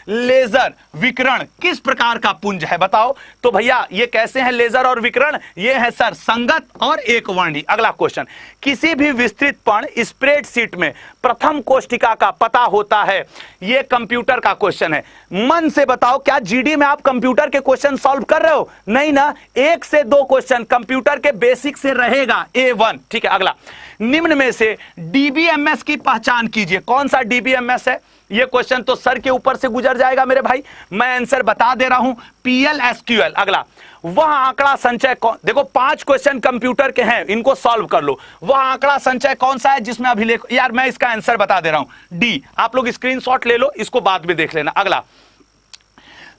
S1: लेजर विकिरण किस प्रकार का पुंज है बताओ। तो भैया ये कैसे हैं लेजर और विकिरण, ये है सर संगत और एक वर्णी। अगला क्वेश्चन, किसी भी विस्तृत पर्ण स्प्रेडशीट में प्रथम कोष्ठिका का पता होता है, ये कंप्यूटर का क्वेश्चन है। मन से बताओ क्या जीडी में आप कंप्यूटर के क्वेश्चन सॉल्व कर रहे हो, नहीं ना। 1 से 2 क्वेश्चन कंप्यूटर के बेसिक से रहेगा, A1, ठीक है। अगला, निम्न में से डीबीएमएस की पहचान कीजिए। कौन सा डीबीएमएस है, ये क्वेश्चन तो सर के ऊपर से गुजर जाएगा मेरे भाई, मैं आंसर बता दे रहा हूं, PLSQL। अगला, वह आंकड़ा संचय कौन, देखो 5 क्वेश्चन कंप्यूटर के हैं, इनको सॉल्व कर लो। वह आंकड़ा संचय कौन सा है जिसमें अभिलेख, यार मैं इसका आंसर बता दे रहा हूं, डी। आप लोग स्क्रीनशॉट ले लो, इसको बाद में देख लेना। अगला,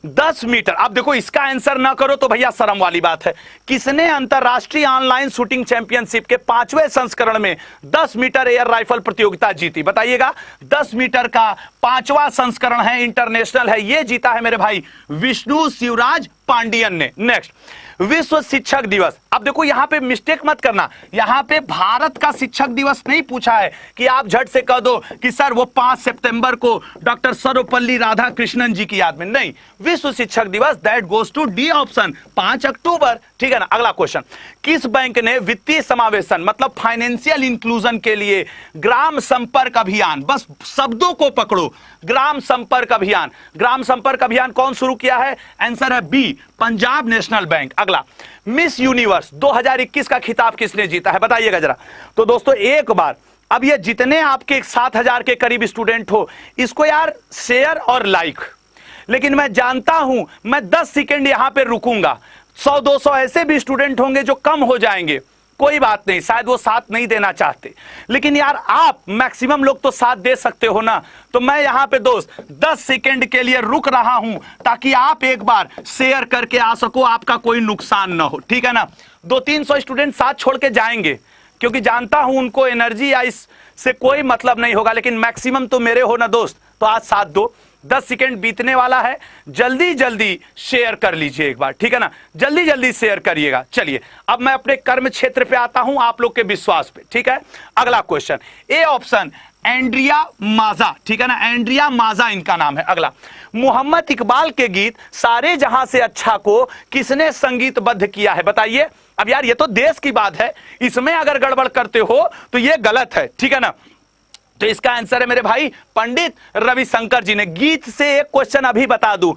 S1: 10 मीटर, अब देखो इसका आंसर ना करो तो भैया शर्म वाली बात है। किसने अंतरराष्ट्रीय ऑनलाइन शूटिंग चैंपियनशिप के 5वें संस्करण में 10 मीटर एयर राइफल प्रतियोगिता जीती, बताइएगा। 10 मीटर का 5वां संस्करण है, इंटरनेशनल है, ये जीता है मेरे भाई विष्णु शिवराज पांडियन ने। नेक्स्ट, विश्व शिक्षक दिवस। अब देखो यहां पे मिस्टेक मत करना, यहां पे भारत का शिक्षक दिवस नहीं पूछा है कि आप झट से कह दो कि सर वो 5 सितंबर को डॉक्टर सर्वपल्ली राधाकृष्णन जी की याद में, नहीं। विश्व शिक्षक दिवस that goes to D option, 5 अक्टूबर, ठीक है ना। अगला क्वेश्चन, किस बैंक ने वित्तीय समावेशन मतलब फाइनेंशियल इंक्लूजन के लिए ग्राम संपर्क अभियान, बस शब्दों को पकड़ो, ग्राम संपर्क अभियान, ग्राम संपर्क अभियान कौन शुरू किया है, आंसर है बी, पंजाब नेशनल बैंक। अगला, मिस यूनिवर्स 2021 का खिताब किसने जीता है, बताइएगा जरा। तो दोस्तों एक बार, अब ये जितने आपके 7000 के करीब स्टूडेंट हो, इसको यार शेयर और लाइक, लेकिन मैं जानता हूं मैं 10 सेकंड यहां पे रुकूंगा। 100-200 ऐसे भी स्टूडेंट होंगे जो कम हो जाएंगे, कोई बात नहीं, शायद वो साथ नहीं देना चाहते, लेकिन यार आप मैक्सिमम लोग तो साथ दे सकते हो ना। तो मैं यहां पे दोस्त 10 सेकंड के लिए रुक रहा हूं ताकि आप एक बार शेयर करके आ सको, आपका कोई नुकसान ना हो, ठीक है ना। 200-300 स्टूडेंट साथ छोड़ के जाएंगे क्योंकि जानता हूं उनको एनर्जी या इससे कोई मतलब नहीं होगा, लेकिन मैक्सिमम तो मेरे हो ना दोस्त, तो आज साथ दो। 10 सेकंड बीतने वाला है, जल्दी जल्दी शेयर कर लीजिए एक बार, ठीक है ना, जल्दी जल्दी शेयर करिएगा। चलिए अब मैं अपने कर्म क्षेत्र पे आता हूं, आप लोग के विश्वास पे, ठीक है। अगला क्वेश्चन, ए ऑप्शन एंड्रिया माजा, ठीक है ना, एंड्रिया माजा इनका नाम है। अगला, मोहम्मद इकबाल के गीत सारे जहां से अच्छा को किसने संगीतबद्ध किया है, बताइए। अब यार ये तो देश की बात है, इसमें अगर गड़बड़ करते हो तो ये गलत है, ठीक है ना। तो इसका आंसर है मेरे भाई पंडित रविशंकर जी ने। गीत से एक क्वेश्चन अभी बता दूं,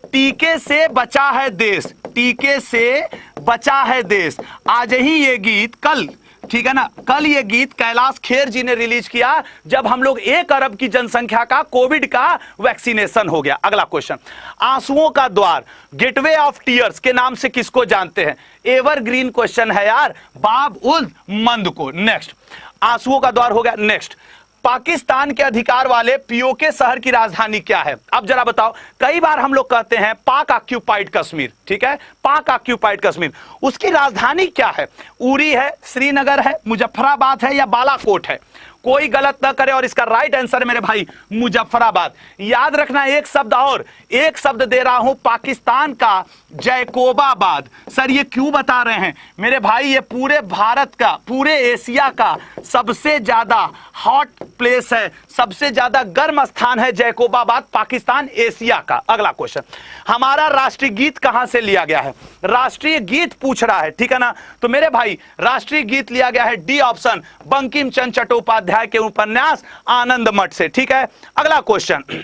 S1: टीके से बचा है देश, टीके से बचा है देश, आज ही ये गीत, कल, ठीक है ना, कल ये गीत कैलाश खेर जी ने रिलीज किया जब हम लोग 1 अरब की जनसंख्या का कोविड का वैक्सीनेशन हो गया। अगला क्वेश्चन, आंसुओं का द्वार गेटवे ऑफ टीयर्स के नाम से किसको जानते हैं, एवरग्रीन क्वेश्चन है यार, बाब उल मंद को। नेक्स्ट, आंसुओं का द्वार हो गया। नेक्स्ट, पाकिस्तान के अधिकार वाले पीओके शहर की राजधानी क्या है? अब जरा बताओ, कई बार हम लोग कहते हैं पाक ऑक्यूपाइड कश्मीर, ठीक है, पाक ऑक्यूपाइड कश्मीर, उसकी राजधानी क्या है? उरी है, श्रीनगर है, मुजफ्फराबाद है या बालाकोट है? कोई गलत ना करे और इसका राइट आंसर मेरे भाई मुजफ्फराबाद। याद रखना एक शब्द और, एक शब्द दे रहा हूं, पाकिस्तान का जैकोबाबाद। सर ये क्यों बता रहे हैं मेरे भाई? ये पूरे भारत का, पूरे एशिया का सबसे ज्यादा हॉट प्लेस है, सबसे ज्यादा गर्म स्थान है जैकोबाबाद, पाकिस्तान, एशिया का। अगला क्वेश्चन, हमारा राष्ट्रीय गीत कहां से लिया गया है? राष्ट्रीय गीत पूछ रहा है, ठीक है ना? तो मेरे भाई राष्ट्रीय गीत लिया गया है डी ऑप्शन, बंकिम चंद्र चट्टोपाध्याय के उपन्यास आनंद मठ से, ठीक है। अगला क्वेश्चन,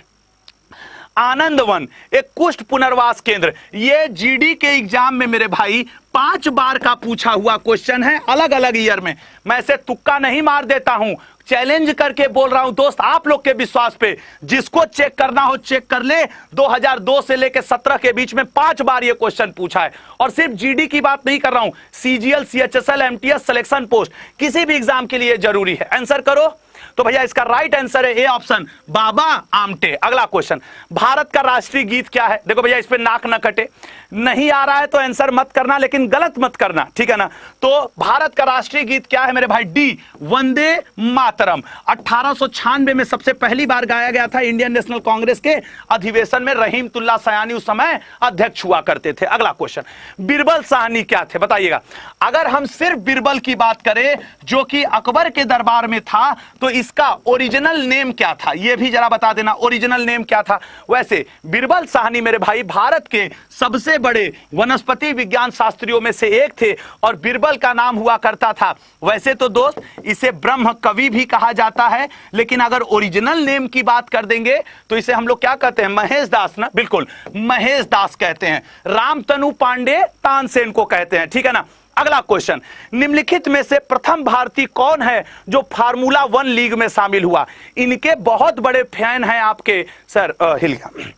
S1: आनंद वन एक कुष्ठ पुनर्वास केंद्र, ये जीडी के एग्जाम में मेरे भाई 5 बार का पूछा हुआ क्वेश्चन है, अलग अलग ईयर में। मैं इसे तुक्का नहीं मार देता हूं, चैलेंज करके बोल रहा हूं दोस्त, आप लोग के विश्वास पे। जिसको चेक करना हो चेक कर ले। 2002 से लेकर 17 के बीच में 5 बार ये क्वेश्चन पूछा है। और सिर्फ जीडी की बात नहीं कर रहा हूं, CGL, CHSL, MTS, selection post, किसी भी एग्जाम के लिए जरूरी है। आंसर करो। तो भैया इसका राइट आंसर है ए ऑप्शन, बाबा आमटे। अगला क्वेश्चन, भारत का राष्ट्रीय गीत क्या है? देखो भैया इस पे नाक न कटे, नहीं आ रहा है तो आंसर मत करना, लेकिन गलत मत करना, ठीक है ना? तो भारत का राष्ट्रीय गीत क्या है मेरे भाई? डी, वंदे मातरम। 1896 में सबसे पहली बार गाया गया था इंडियन नेशनल कांग्रेस के अधिवेशन में। रहीमतुल्लाह सयानी उस समय अध्यक्ष हुआ करते थे। अगला क्वेश्चन, बिरबल साहनी क्या थे? बताइएगा। अगर हम सिर्फ बिरबल की बात करें जो कि अकबर के दरबार में था, तो इसका ओरिजिनल नेम क्या था? यह भी जरा बता देना, ओरिजिनल नेम क्या था? वैसे बिरबल साहनी मेरे भाई भारत के सबसे बड़े वनस्पति विज्ञान शास्त्रियों में से एक थे और बिरबल का नाम हुआ करता था। वैसे तो दोस्त इसे ब्रह्म कवि भी कहा जाता है, लेकिन अगर ओरिजिनल नेम की बात कर देंगे तो इसे हम लोग क्या कहते हैं? महेश दास ना, बिल्कुल महेश दास कहते हैं। रामतनु पांडे तानसेन को कहते हैं, ठीक है ना? अगला क्वेश्चन, निम्नलिखित में से प्रथम भारतीय कौन है जो फार्मूला 1 लीग में शामिल हुआ? इनके बहुत बड़े फैन हैं आपके, सर हिल गया,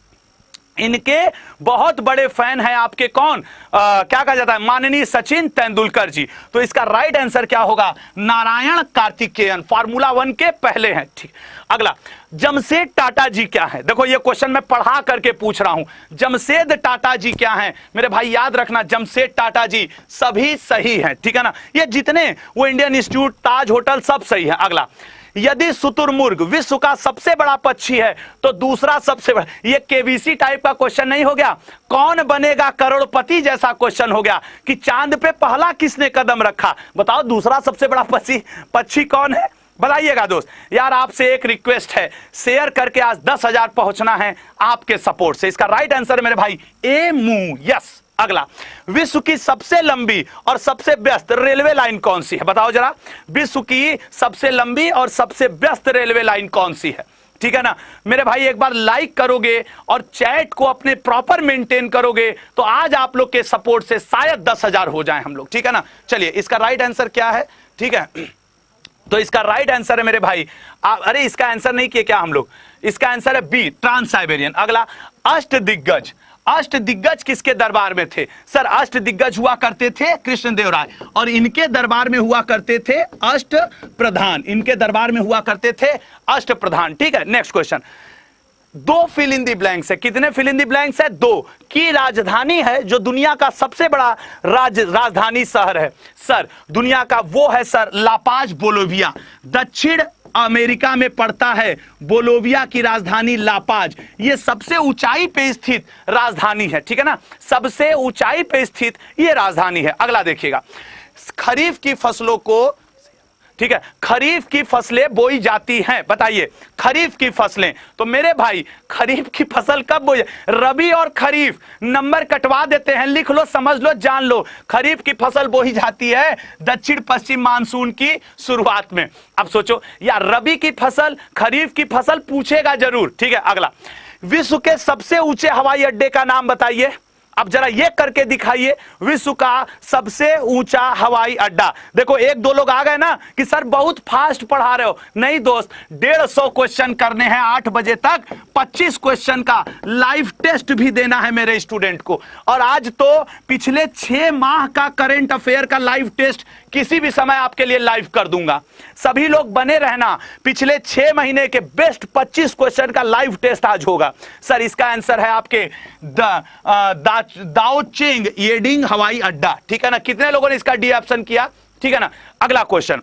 S1: इनके बहुत बड़े फैन हैं आपके कौन, क्या कहा जाता है? माननीय सचिन तेंदुलकर जी। तो इसका राइट आंसर क्या होगा? नारायण कार्तिकेयन, फार्मूला 1 के पहले हैं, ठीक। अगला, जमशेद टाटा जी क्या है? देखो ये क्वेश्चन मैं पढ़ा करके पूछ रहा हूं, जमशेद टाटा जी क्या है मेरे भाई? याद रखना जमशेद टाटा जी सभी सही है, ठीक है ना? ये जितने वो इंडियन इंस्टीट्यूट, ताज होटल, सब सही है। अगला, यदि शुतुरमुर्ग विश्व का सबसे बड़ा पक्षी है तो दूसरा सबसे बड़ा, ये केबीसी टाइप का क्वेश्चन नहीं हो गया? कौन बनेगा करोड़पति जैसा क्वेश्चन हो गया कि चांद पे पहला किसने कदम रखा? बताओ दूसरा सबसे बड़ा पक्षी कौन है? बताइएगा दोस्त। यार आपसे एक रिक्वेस्ट है, शेयर करके आज 10,000 पहुंचना है आपके सपोर्ट से। इसका राइट आंसर मेरे भाई ए मू, यस। अगला, विश्व की सबसे लंबी और सबसे व्यस्त रेलवे लाइन कौन सी है? बताओ जरा, विश्व की सबसे लंबी और सबसे व्यस्त रेलवे लाइन कौन सी है? ठीक है ना मेरे भाई? एक बार लाइक करोगे और चैट को अपने प्रॉपर मेंटेन करोगे तो आज आप लोग के सपोर्ट से शायद 10,000 हो जाए हम लोग, ठीक है ना? चलिए इसका राइट आंसर क्या है? ठीक है, तो इसका राइट आंसर है मेरे भाई, अरे इसका आंसर नहीं किए क्या हम लोग? इसका आंसर है बी, ट्रांस साइबेरियन। अगला, अष्टदिग्गज, अष्टदिग्गज किसके दरबार में थे? सर अष्टदिग्गज हुआ करते थे कृष्णदेव राय, और इनके दरबार में हुआ करते थे अष्ट प्रधान, इनके दरबार में हुआ करते थे अष्ट प्रधान, ठीक है। Next question, 2 fill in the blanks है। कितने फिल इन दी ब्लैंक्स है? 2 की राजधानी है जो दुनिया का सबसे बड़ा राजधानी शहर है। सर दुनिया का वो है सर लापाज, बोलोविया। दक्षिण अमेरिका में पड़ता है बोलोविया की राजधानी लापाज। ये सबसे ऊंचाई पे स्थित राजधानी है, ठीक है ना? सबसे ऊंचाई पे स्थित ये राजधानी है। अगला देखिएगा, खरीफ की फसलों को, ठीक है, खरीफ की फसलें बोई जाती हैं। बताइए खरीफ की फसलें, तो मेरे भाई खरीफ की फसल कब बोई? रबी और खरीफ नंबर कटवा देते हैं, लिख लो, समझ लो, जान लो। खरीफ की फसल बोई जाती है दक्षिण पश्चिम मानसून की शुरुआत में। अब सोचो यार, रबी की फसल, खरीफ की फसल पूछेगा जरूर, ठीक है। अगला, विश्व के सबसे ऊंचे हवाई अड्डे का नाम बताइए। अब जरा ये करके दिखाइए, विश्व का सबसे ऊंचा हवाई अड्डा। देखो एक दो लोग आ गए ना कि सर बहुत फास्ट पढ़ा रहे हो। नहीं दोस्त, 150 क्वेश्चन करने हैं 8 बजे तक, 25 क्वेश्चन का लाइव टेस्ट भी देना है मेरे स्टूडेंट को। और आज तो पिछले 6 माह का करंट अफेयर का लाइव टेस्ट किसी भी समय आपके लिए लाइव कर दूंगा। सभी लोग बने रहना, पिछले 6 महीने के बेस्ट 25 क्वेश्चन का लाइव टेस्ट आज होगा। सर इसका आंसर है आपके दाओचिंग येडिंग हवाई अड्डा, ठीक है ना। कितने लोगों ने इसका डी ऑप्शन किया, ठीक है ना। अगला क्वेश्चन,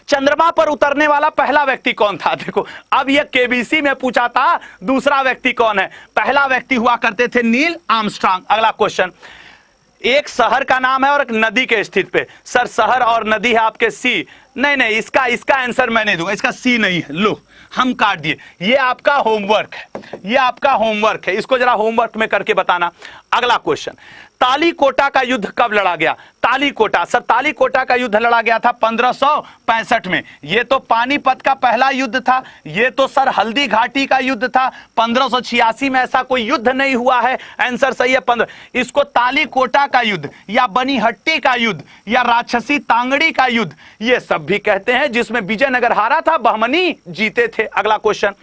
S1: चंद्रमा पर उतरने वाला पहला व्यक्ति कौन था? देखो अब यह केबीसी में पूछा था, दूसरा व्यक्ति कौन है? पहला व्यक्ति हुआ करते थे नील आर्मस्ट्रांग। अगला क्वेश्चन, एक शहर का नाम है और एक नदी के स्थित पे। सर शहर और नदी है आपके सी, नहीं इसका आंसर मैं नहीं दूंगा, इसका सी नहीं है। लो हम काट दिए, ये आपका होमवर्क है, ये आपका होमवर्क है, इसको जरा होमवर्क में करके बताना। अगला क्वेश्चन, तालीकोटा का युद्ध कब लड़ा गया? तालीकोटा, सर तालीकोटा का युद्ध लड़ा गया था 1565 में। ये तो पानीपत का पहला युद्ध था, ये तो सर हल्दी घाटी का युद्ध था। 1586 में ऐसा कोई युद्ध नहीं हुआ है, आंसर सही है 15। इसको तालीकोटा का युद्ध या बनीहट्टी का युद्ध या राक्षसी तांगड़ी का युद्ध ये सब भी कहते हैं, जिसमें विजयनगर हारा था, बहमनी जीते थे। अगला क्वेश्चन,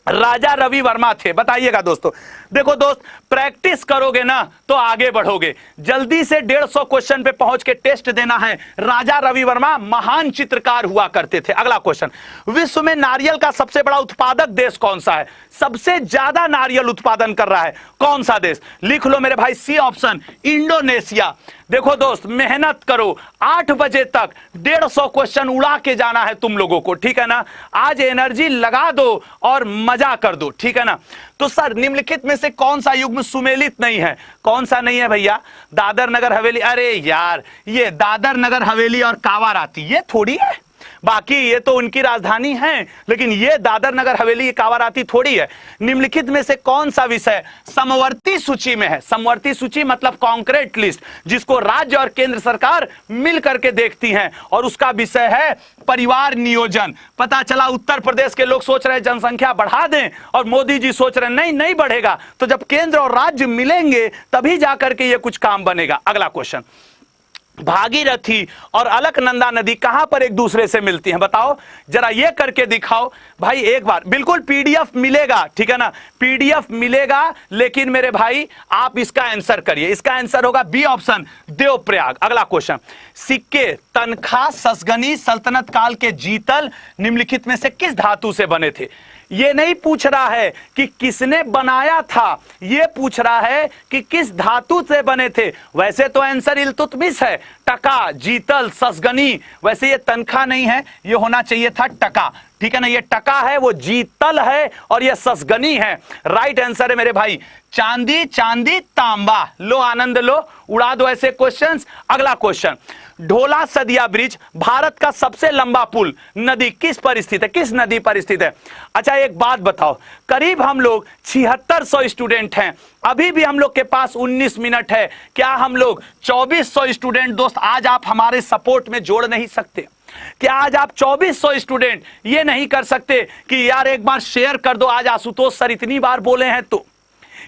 S1: राजा रवि वर्मा थे, बताइएगा दोस्तों। देखो दोस्त, प्रैक्टिस करोगे ना तो आगे बढ़ोगे। जल्दी से 150 क्वेश्चन पे पहुंच के टेस्ट देना है। राजा रवि वर्मा महान चित्रकार हुआ करते थे। अगला क्वेश्चन, विश्व में नारियल का सबसे बड़ा उत्पादक देश कौन सा है? सबसे ज्यादा नारियल उत्पादन कर रहा है कौन सा देश? लिख लो मेरे भाई, सी ऑप्शन, इंडोनेशिया। देखो दोस्त, मेहनत करो, 8 बजे तक 150 क्वेश्चन उड़ा के जाना है तुम लोगों को, ठीक है ना। आज एनर्जी लगा दो और मजा कर दो, ठीक है ना। तो सर निम्नलिखित में से कौन सा युग्म सुमेलित नहीं है? कौन सा नहीं है भैया? दादर नगर हवेली, अरे यार ये दादर नगर हवेली और कावाराती ये थोड़ी है, बाकी ये तो उनकी राजधानी है, लेकिन ये दादर नगर हवेली कावाराती थोड़ी है। निम्नलिखित में से कौन सा विषय समवर्ती सूची में है? समवर्ती सूची मतलब कॉन्क्रीट लिस्ट, जिसको राज्य और केंद्र सरकार मिल करके देखती हैं, और उसका विषय है परिवार नियोजन। पता चला उत्तर प्रदेश के लोग सोच रहे जनसंख्या बढ़ा दें और मोदी जी सोच रहे नहीं बढ़ेगा। तो जब केंद्र और राज्य मिलेंगे तभी जाकर के ये कुछ काम बनेगा। अगला क्वेश्चन, भागीरथी और अलकनंदा नदी कहां पर एक दूसरे से मिलती हैं? बताओ जरा ये करके दिखाओ भाई एक बार। बिल्कुल पीडीएफ मिलेगा, ठीक है ना, पीडीएफ मिलेगा, लेकिन मेरे भाई आप इसका आंसर करिए। इसका आंसर होगा बी ऑप्शन, देवप्रयाग। अगला क्वेश्चन, सिक्के, तनख्वाह, ससगनी सल्तनत काल के जीतल निम्नलिखित में से किस धातु से बने थे? ये नहीं पूछ रहा है कि किसने बनाया था, ये पूछ रहा है कि किस धातु से बने थे। वैसे तो आंसर इल्तुतमिश है, टका, जीतल, ससगनी। वैसे ये तनख्वाह नहीं है, ये होना चाहिए था टका, ठीक है ना। ये टका है, वो जीतल है, और ये ससगनी है। राइट आंसर है मेरे भाई चांदी, चांदी तांबा। लो आनंद लो, उड़ा दो ऐसे क्वेश्चंस। अगला क्वेश्चन, ढोला सदिया ब्रिज भारत का सबसे लंबा पुल नदी किस पर स्थित है? किस नदी पर स्थित है? अच्छा एक बात बताओ, करीब हम लोग 7600 स्टूडेंट हैं, अभी भी हम लोग के पास 19 मिनट है। क्या हम लोग 2400 स्टूडेंट दोस्त आज आप हमारे सपोर्ट में जोड़ नहीं सकते? क्या आज आप 2400 स्टूडेंट ये नहीं कर सकते कि यार एक बार शेयर कर दो? आज आशुतोष सर इतनी बार बोले हैं, तो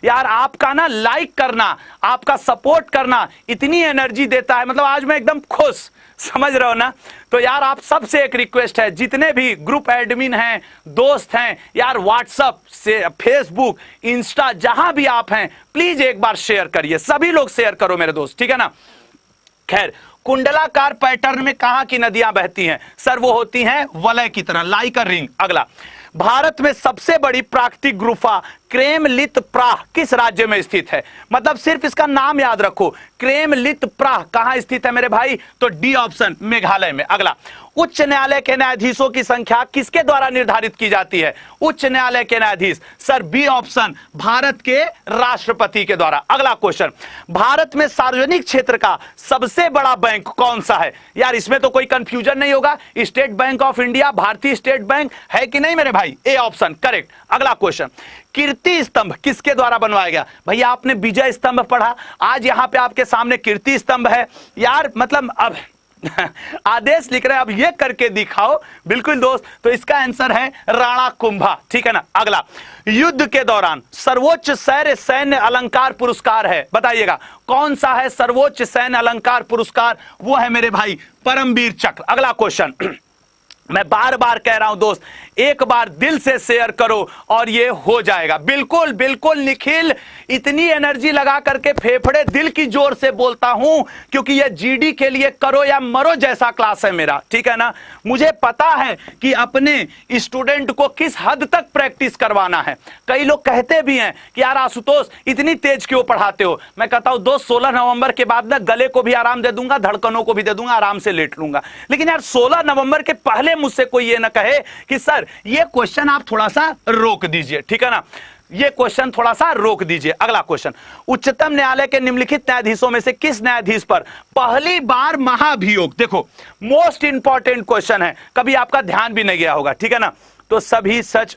S1: यार आपका ना लाइक करना, आपका सपोर्ट करना इतनी एनर्जी देता है, मतलब आज मैं एकदम खुश, समझ रहे हो ना। तो यार आप सबसे एक रिक्वेस्ट है, जितने भी ग्रुप एडमिन हैं, दोस्त हैं, यार व्हाट्सएप से, फेसबुक, इंस्टा, जहां भी आप हैं, प्लीज एक बार शेयर करिए, सभी लोग शेयर करो मेरे दोस्त, ठीक है ना। खैर, कुंडलाकार पैटर्न में कहां की नदियां बहती हैं? सर वो होती हैं वलय की तरह, लाइक अ रिंग। अगला, भारत में सबसे बड़ी प्राकृतिक गुफा क्रेमलित प्राह किस राज्य में स्थित है? मतलब सिर्फ इसका नाम याद रखो, क्रेमलित प्राह कहां स्थित है मेरे भाई? तो डी ऑप्शन, मेघालय में। अगला, उच्च न्यायालय के न्यायाधीशों की संख्या किसके द्वारा निर्धारित की जाती है? उच्च न्यायालय के न्यायाधीश, सर बी ऑप्शन, भारत के राष्ट्रपति के द्वारा। अगला क्वेश्चन, भारत में सार्वजनिक क्षेत्र का सबसे बड़ा बैंक कौन सा है? यार इसमें तो कोई कंफ्यूजन नहीं होगा, स्टेट बैंक ऑफ इंडिया, भारतीय स्टेट बैंक है कि नहीं मेरे भाई? A option correct. अगला क्वेश्चन, कीर्ति स्तंभ किसके द्वारा बनवाया गया? भैया आपने विजय स्तंभ पढ़ा, आज यहां पे आपके सामने कीर्ति स्तंभ है। यार मतलब अब आदेश लिख रहे हैं, अब ये करके दिखाओ। बिल्कुल दोस्त, तो इसका आंसर है राणा कुंभा, ठीक है ना। अगला, युद्ध के दौरान सर्वोच्च सैन्य अलंकार पुरस्कार है, बताइएगा कौन सा है सर्वोच्च सैन्य अलंकार पुरस्कार? वो है मेरे भाई परमवीर चक्र। अगला क्वेश्चन, मैं बार बार कह रहा हूं दोस्त, एक बार दिल से शेयर करो और ये हो जाएगा। बिल्कुल बिल्कुल निखिल, इतनी एनर्जी लगा करके फेफड़े दिल की जोर से बोलता हूं, क्योंकि ये जीडी के लिए करो या मरो जैसा क्लास है मेरा, ठीक है ना। मुझे पता है कि अपने स्टूडेंट को किस हद तक प्रैक्टिस करवाना है। कई लोग कहते भी हैं कि यार आशुतोष इतनी तेज क्यों पढ़ाते हो। मैं कहता हूं दोस्त, 16 नवंबर के बाद ना गले को भी आराम दे दूंगा, धड़कनों को भी दे दूंगा, आराम से लेट लूंगा। लेकिन यार 16 नवंबर के पहले मुझसे कोई ये ना कहे कि सर ये क्वेश्चन आप थोड़ा सा रोक दीजिए, ठीक है ना, ये क्वेश्चन थोड़ा सा रोक दीजिए। अगला क्वेश्चन, उच्चतम न्यायालय के निम्नलिखित न्यायाधीशों में से किस न्यायाधीश पर पहली बार महाभियोग? देखो मोस्ट इंपॉर्टेंट क्वेश्चन है, कभी आपका ध्यान भी नहीं गया होगा, ठीक है ना। तो सभी सच,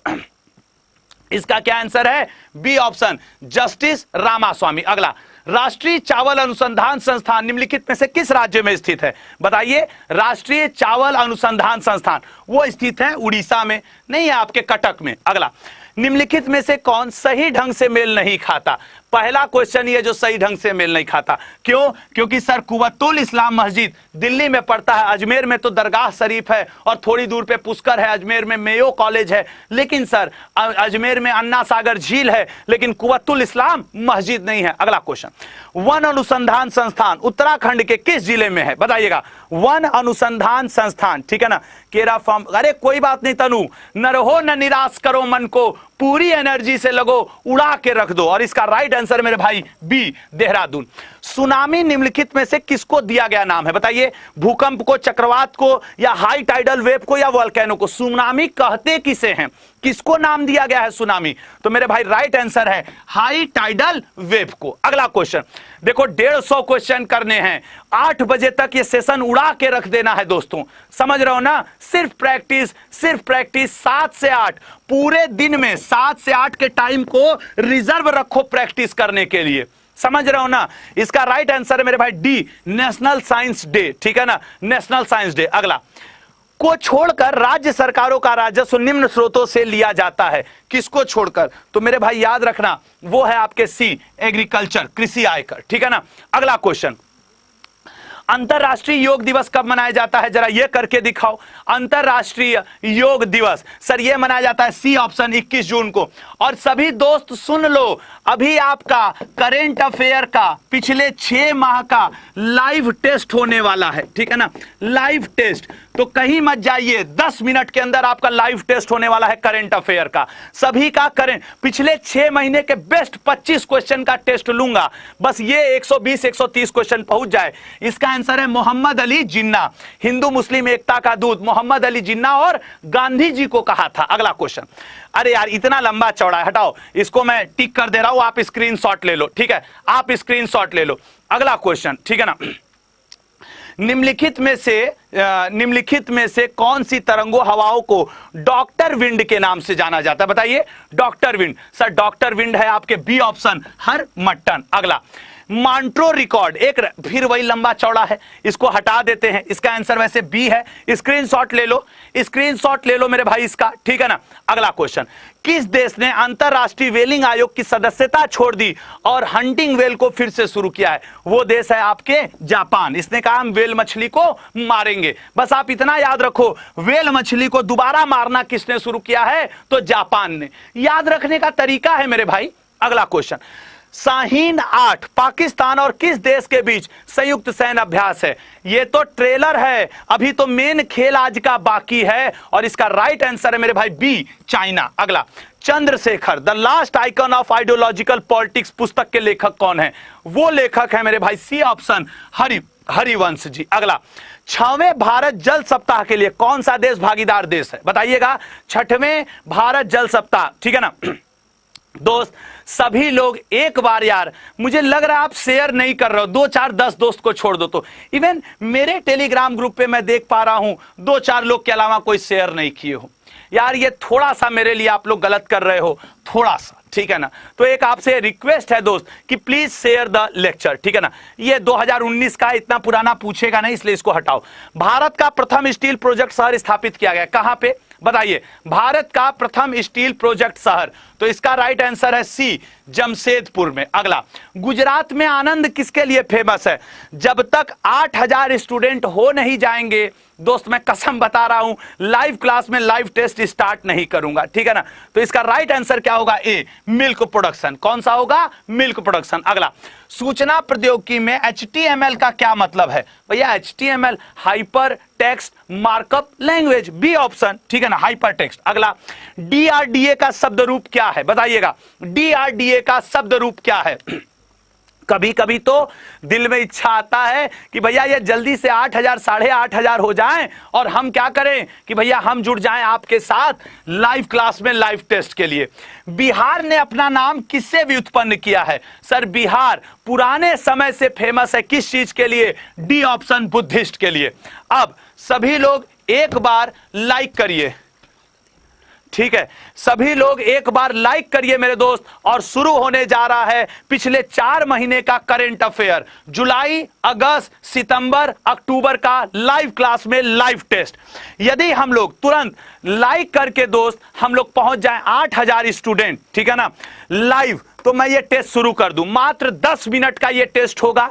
S1: इसका क्या आंसर है? B option, Justice Ramaswamy. अगला, राष्ट्रीय चावल अनुसंधान संस्थान निम्नलिखित में से किस राज्य में स्थित है? बताइए। राष्ट्रीय चावल अनुसंधान संस्थान वो स्थित है उड़ीसा में, नहीं है आपके कटक में। अगला, निम्नलिखित में से कौन सही ढंग से मेल नहीं खाता? पहला क्वेश्चन ये जो सही ढंग से मेल नहीं खाता, क्यों? क्योंकि सर कुव्वतुल इस्लाम मस्जिद दिल्ली में पड़ता है, अजमेर में तो दरगाह शरीफ है और थोड़ी दूर पे पुष्कर है, अजमेर में मेयो कॉलेज है, लेकिन सर अजमेर में अन्ना सागर झील है, लेकिन कुव्वतुल इस्लाम मस्जिद नहीं है। अगला क्वेश्चन, वन अनुसंधान संस्थान उत्तराखंड के किस जिले में है? बताइएगा। वन अनुसंधान संस्थान, ठीक है ना, केरा फार्म। अरे कोई बात नहीं तनु, न रहो न निराश करो मन को, पूरी एनर्जी से लगो, उड़ा के रख दो। और इसका राइट आंसर मेरे भाई बी, देहरादून। सुनामी निम्नलिखित में से किसको दिया गया नाम है? बताइए। भूकंप को, चक्रवात को, या हाई टाइडल वेव को, या वोल्केनो को? सुनामी कहते किसे हैं? किसको नाम दिया गया है सुनामी? तो मेरे भाई राइट आंसर है हाई टाइडल वेव को। अगला क्वेश्चन देखो, 150 क्वेश्चन करने हैं, 8 बजे तक ये सेशन उड़ा के रख देना है दोस्तों, समझ रहे हो ना। सिर्फ प्रैक्टिस, सिर्फ प्रैक्टिस। 7 से 8 पूरे दिन में 7 से 8 के टाइम को रिजर्व रखो प्रैक्टिस करने के लिए, समझ रहे हो ना। इसका राइट आंसर है मेरे भाई डी, नेशनल साइंस डे, ठीक है ना, नेशनल साइंस डे। अगला, को छोड़कर राज्य सरकारों का राजस्व निम्न स्रोतों से लिया जाता है, किसको छोड़कर? तो मेरे भाई याद रखना वो है आपके सी, एग्रीकल्चर, कृषि आयकर, ठीक है ना। अगला क्वेश्चन, अंतरराष्ट्रीय योग दिवस कब मनाया जाता है? जरा ये करके दिखाओ। अंतरराष्ट्रीय योग दिवस सर ये मनाया जाता है सी ऑप्शन, 21 जून को। और सभी दोस्त सुन लो, अभी आपका करेंट अफेयर का पिछले 6 माह का लाइव टेस्ट होने वाला है, ठीक है ना, लाइव टेस्ट। तो कहीं मत जाइए, 10 मिनट के अंदर आपका लाइव टेस्ट होने वाला है करेंट अफेयर का, सभी का करेंट, पिछले 6 महीने के बेस्ट 25 क्वेश्चन का टेस्ट लूंगा, बस ये 120-130 क्वेश्चन पहुंच जाए। इसका आंसर है मोहम्मद अली जिन्ना, हिंदू मुस्लिम एकता का दूत मोहम्मद अली जिन्ना, और गांधी जी को कहा था। अगला क्वेश्चन, अरे यार इतना लंबा चौड़ा है, हटाओ इसको, मैं टिक कर दे रहा हूं, आप स्क्रीनशॉट ले लो, ठीक है, आप स्क्रीनशॉट ले लो। अगला क्वेश्चन, ठीक है ना, निम्नलिखित में से कौन सी तरंगों हवाओं को डॉक्टर विंड के नाम से जाना जाता है? बताइए। Doctor wind, sir doctor wind है आपके बी ऑप्शन, हर मट्टन। अगला, मॉन्ट्रो रिकॉर्ड, एक फिर वही लंबा चौड़ा है, इसको हटा देते हैं, इसका आंसर वैसे बी है, स्क्रीनशॉट ले लो, स्क्रीनशॉट ले लो मेरे भाई इसका, ठीक है ना। अगला क्वेश्चन, किस देश ने अंतरराष्ट्रीय वेलिंग आयोग की सदस्यता छोड़ दी और हंटिंग वेल को फिर से शुरू किया है? वो देश है आपके जापान। इसने कहा हम वेल मछली को मारेंगे, बस आप इतना याद रखो, वेल मछली को दोबारा मारना किसने शुरू किया है? तो जापान ने। याद रखने का तरीका है मेरे भाई। अगला क्वेश्चन, शाहीन 8 पाकिस्तान और किस देश के बीच संयुक्त सैन्य अभ्यास है? ये तो ट्रेलर है, अभी तो मेन खेल आज का बाकी है, और इसका राइट आंसर है मेरे भाई बी, चाइना। अगला, Chandrashekhar the last icon of ideological politics पुस्तक के लेखक कौन है? वो लेखक है मेरे भाई सी ऑप्शन, हरिवंश जी। अगला, 6वें भारत जल सप्ताह के लिए कौन सा देश भागीदार देश है? बताइएगा। 6वें भारत जल सप्ताह, ठीक है ना दोस्त। सभी लोग एक बार यार, मुझे लग रहा है आप शेयर नहीं कर रहे हो, 2-4-10 दोस्त को छोड़ दो तो। इवन मेरे टेलीग्राम ग्रुप पे मैं देख पा रहा हूं 2-4 लोग के अलावा कोई शेयर नहीं किए हो। यार ये थोड़ा सा मेरे लिए आप लोग गलत कर रहे हो, थोड़ा सा, ठीक है ना। तो एक आपसे रिक्वेस्ट है दोस्त कि प्लीज शेयर द लेक्चर, ठीक है ना। ये 2019 का इतना पुराना पूछेगा नहीं, इसलिए इसको हटाओ। भारत का प्रथम स्टील प्रोजेक्ट शहर स्थापित किया गया, कहां पे बताइए? भारत का प्रथम स्टील प्रोजेक्ट शहर, तो इसका राइट आंसर है सी, जमशेदपुर में। अगला, गुजरात में आनंद किसके लिए फेमस है? जब तक 8000 स्टूडेंट हो नहीं जाएंगे दोस्त, मैं कसम बता रहा हूं, लाइव क्लास में लाइव टेस्ट स्टार्ट नहीं करूंगा, ठीक है ना। तो इसका राइट आंसर क्या होगा? ए, मिल्क प्रोडक्शन। कौन सा होगा? Milk production. अगला, सूचना प्रौद्योगिकी में HTML का क्या मतलब है? भैया HTML hyper text markup language, B option, ठीक है ना, हाइपर टेक्स्ट। अगला, DRDA का शब्द रूप क्या है? बताइएगा, DRDA का शब्द रूप क्या है? कभी कभी तो दिल में इच्छा आता है कि भैया ये जल्दी से 8000 8,500 हो जाएं और हम क्या करें कि भैया हम जुड़ जाएं आपके साथ लाइव क्लास में लाइव टेस्ट के लिए। बिहार ने अपना नाम किससे व्युत्पन्न किया है? सर बिहार पुराने समय से फेमस है किस चीज के लिए? डी ऑप्शन, बुद्धिस्ट के लिए। अब सभी लोग एक बार लाइक करिए, ठीक है, सभी लोग एक बार लाइक करिए मेरे दोस्त। और शुरू होने जा रहा है पिछले 4 महीने का करंट अफेयर, जुलाई, अगस्त, सितंबर, अक्टूबर का लाइव क्लास में लाइव टेस्ट। यदि हम लोग तुरंत लाइक करके दोस्त हम लोग पहुंच जाएं 8000 स्टूडेंट, ठीक है ना, लाइव, तो मैं ये टेस्ट शुरू कर दूं। मात्र 10 मिनट का ये टेस्ट होगा।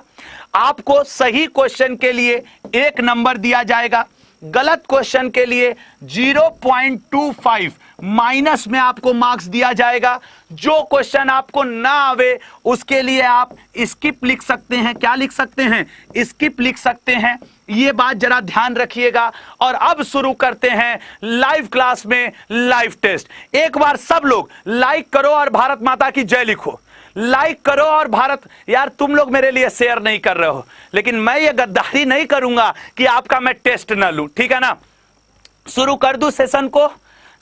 S1: आपको सही क्वेश्चन के लिए 1 नंबर दिया जाएगा, गलत क्वेश्चन के लिए 0.25 माइनस में आपको मार्क्स दिया जाएगा। जो क्वेश्चन आपको ना आवे उसके लिए आप स्किप लिख सकते हैं। क्या लिख सकते हैं? स्किप लिख सकते हैं। ये बात जरा ध्यान रखिएगा। और अब शुरू करते हैं लाइव क्लास में लाइव टेस्ट। एक बार सब लोग लाइक करो और भारत माता की जय लिखो। लाइक करो और भारत, यार तुम लोग मेरे लिए शेयर नहीं कर रहे हो, लेकिन मैं ये गद्दारी नहीं करूंगा कि आपका मैं टेस्ट ना लूं, ठीक है ना। शुरू कर दूं सेशन को?